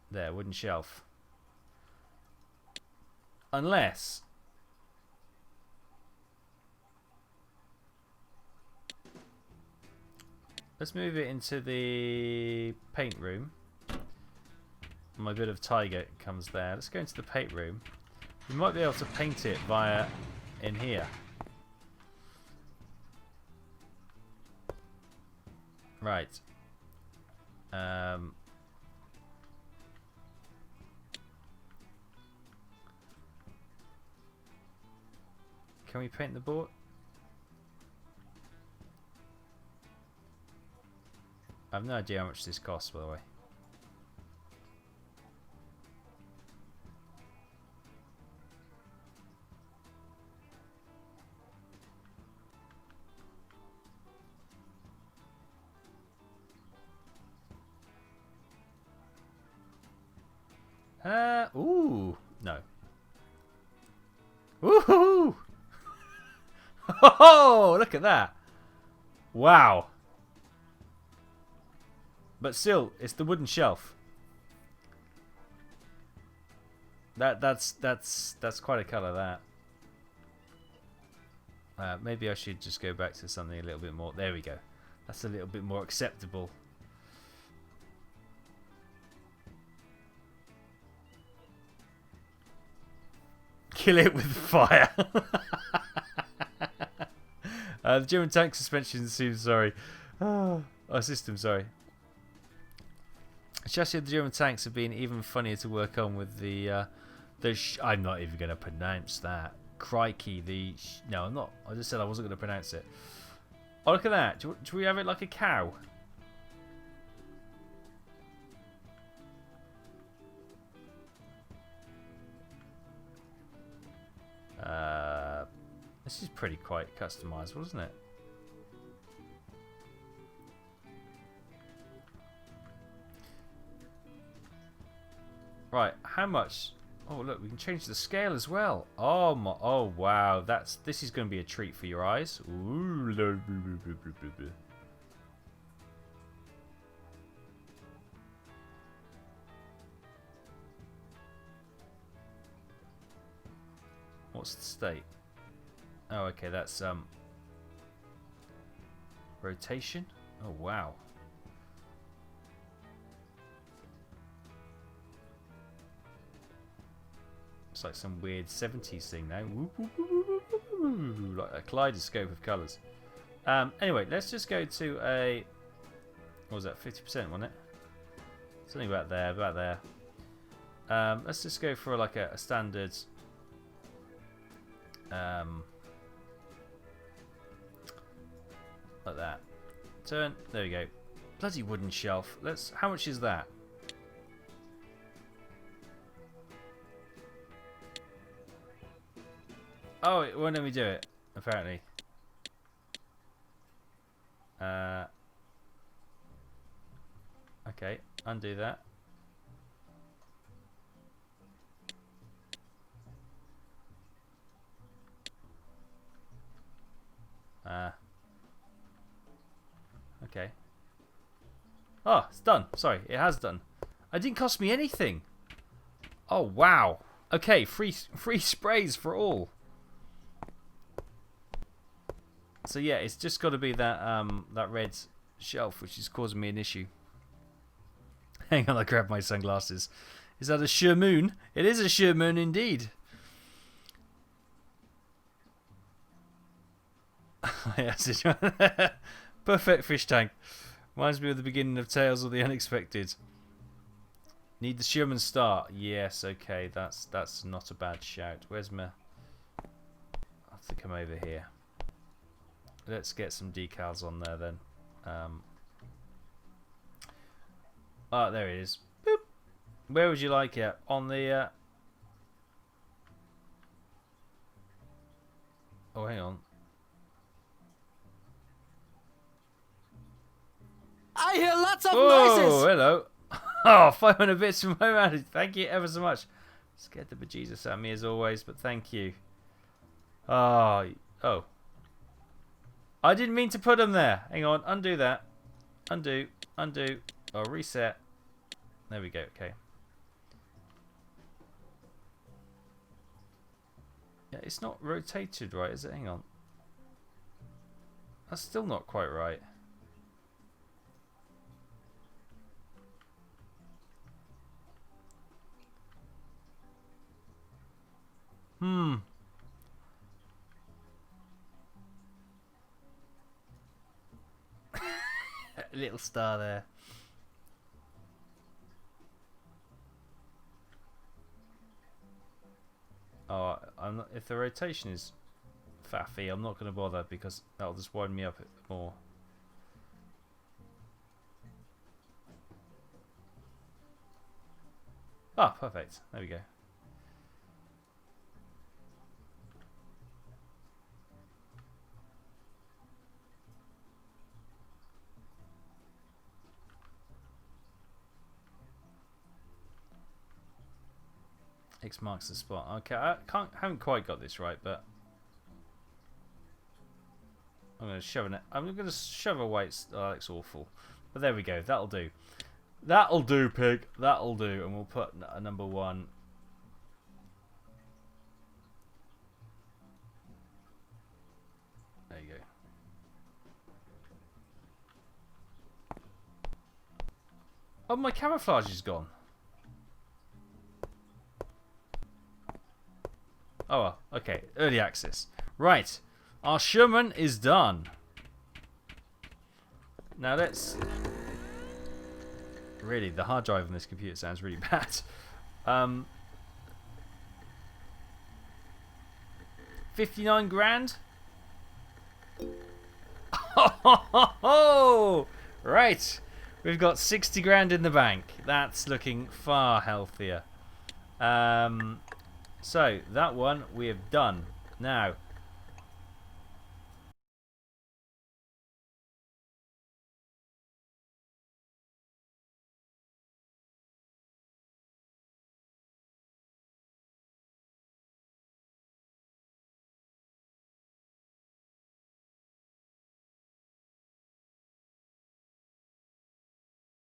There, wooden shelf. Unless let's move it into the paint room. My bit of tiger comes there. Let's go into the paint room. We might be able to paint it via in here. Right. Can we paint the board? I have no idea how much this costs, by the way. Ooh, no. Woohoo! Oh, look at that! Wow. But still, it's the wooden shelf. That's quite a colour. That. Maybe I should just go back to something a little bit more. There we go. That's a little bit more acceptable. Kill it with fire. The German tank suspension seems sorry. Oh, system, sorry. Chassis of the German tanks have been even funnier to work on with the I'm not even going to pronounce that. Crikey, no, I'm not. I just said I wasn't going to pronounce it. Oh, look at that. Do we have it like a cow? This is pretty quite customizable, isn't it? Right, how much? Oh, look, we can change the scale as well. Oh my! Oh wow, this is going to be a treat for your eyes. Ooh. What's the state? Oh, okay, that's rotation. Oh, wow. It's like some weird 70s thing now. Like a kaleidoscope of colours. Anyway, let's just go to a... What was that? 50%, wasn't it? Something about there, about there. Let's just go for like a standard... like that. Turn. There we go. Bloody wooden shelf. Let's... How much is that? Oh, it won't let me do it, apparently. Okay, undo that. Okay. Oh, it's done. Sorry, it has done. It didn't cost me anything. Oh, wow. Okay, free sprays for all. So yeah, it's just got to be that that red shelf which is causing me an issue. Hang on, I grab my sunglasses. Is that a Sherman? It is a Sherman indeed. Yes, perfect fish tank. Reminds me of the beginning of Tales of the Unexpected. Need the Sherman start. Yes, okay, that's not a bad shout. Where's my... I have to come over here. Let's get some decals on there then. Oh, there it is. Boop. Where would you like it? On the... Oh, hang on. I hear lots of Oh, noises. hello. Oh, 500 bits from home added. Thank you ever so much. Scared the bejesus out of me as always, but thank you. Oh. I didn't mean to put them there. Hang on, undo that. Undo. Oh, reset. There we go, okay. Yeah, it's not rotated right, is it? Hang on. That's still not quite right. A little star there. Oh, I'm not, if the rotation is faffy, I'm not going to bother because that'll just wind me up more. Ah, perfect. There we go. X marks the spot. Okay, I haven't quite got this right, but I'm going to shove it. I'm going to shove away. It's awful, but there we go. That'll do. That'll do, pig. That'll do, and we'll put a number 1. There you go. Oh, my camouflage is gone. Oh, well, okay. Early access. Right. Our Sherman is done. Now let's... Really, the hard drive on this computer sounds really bad. 59 grand? Oh, right. We've got 60 grand in the bank. That's looking far healthier. So that one we have done. Now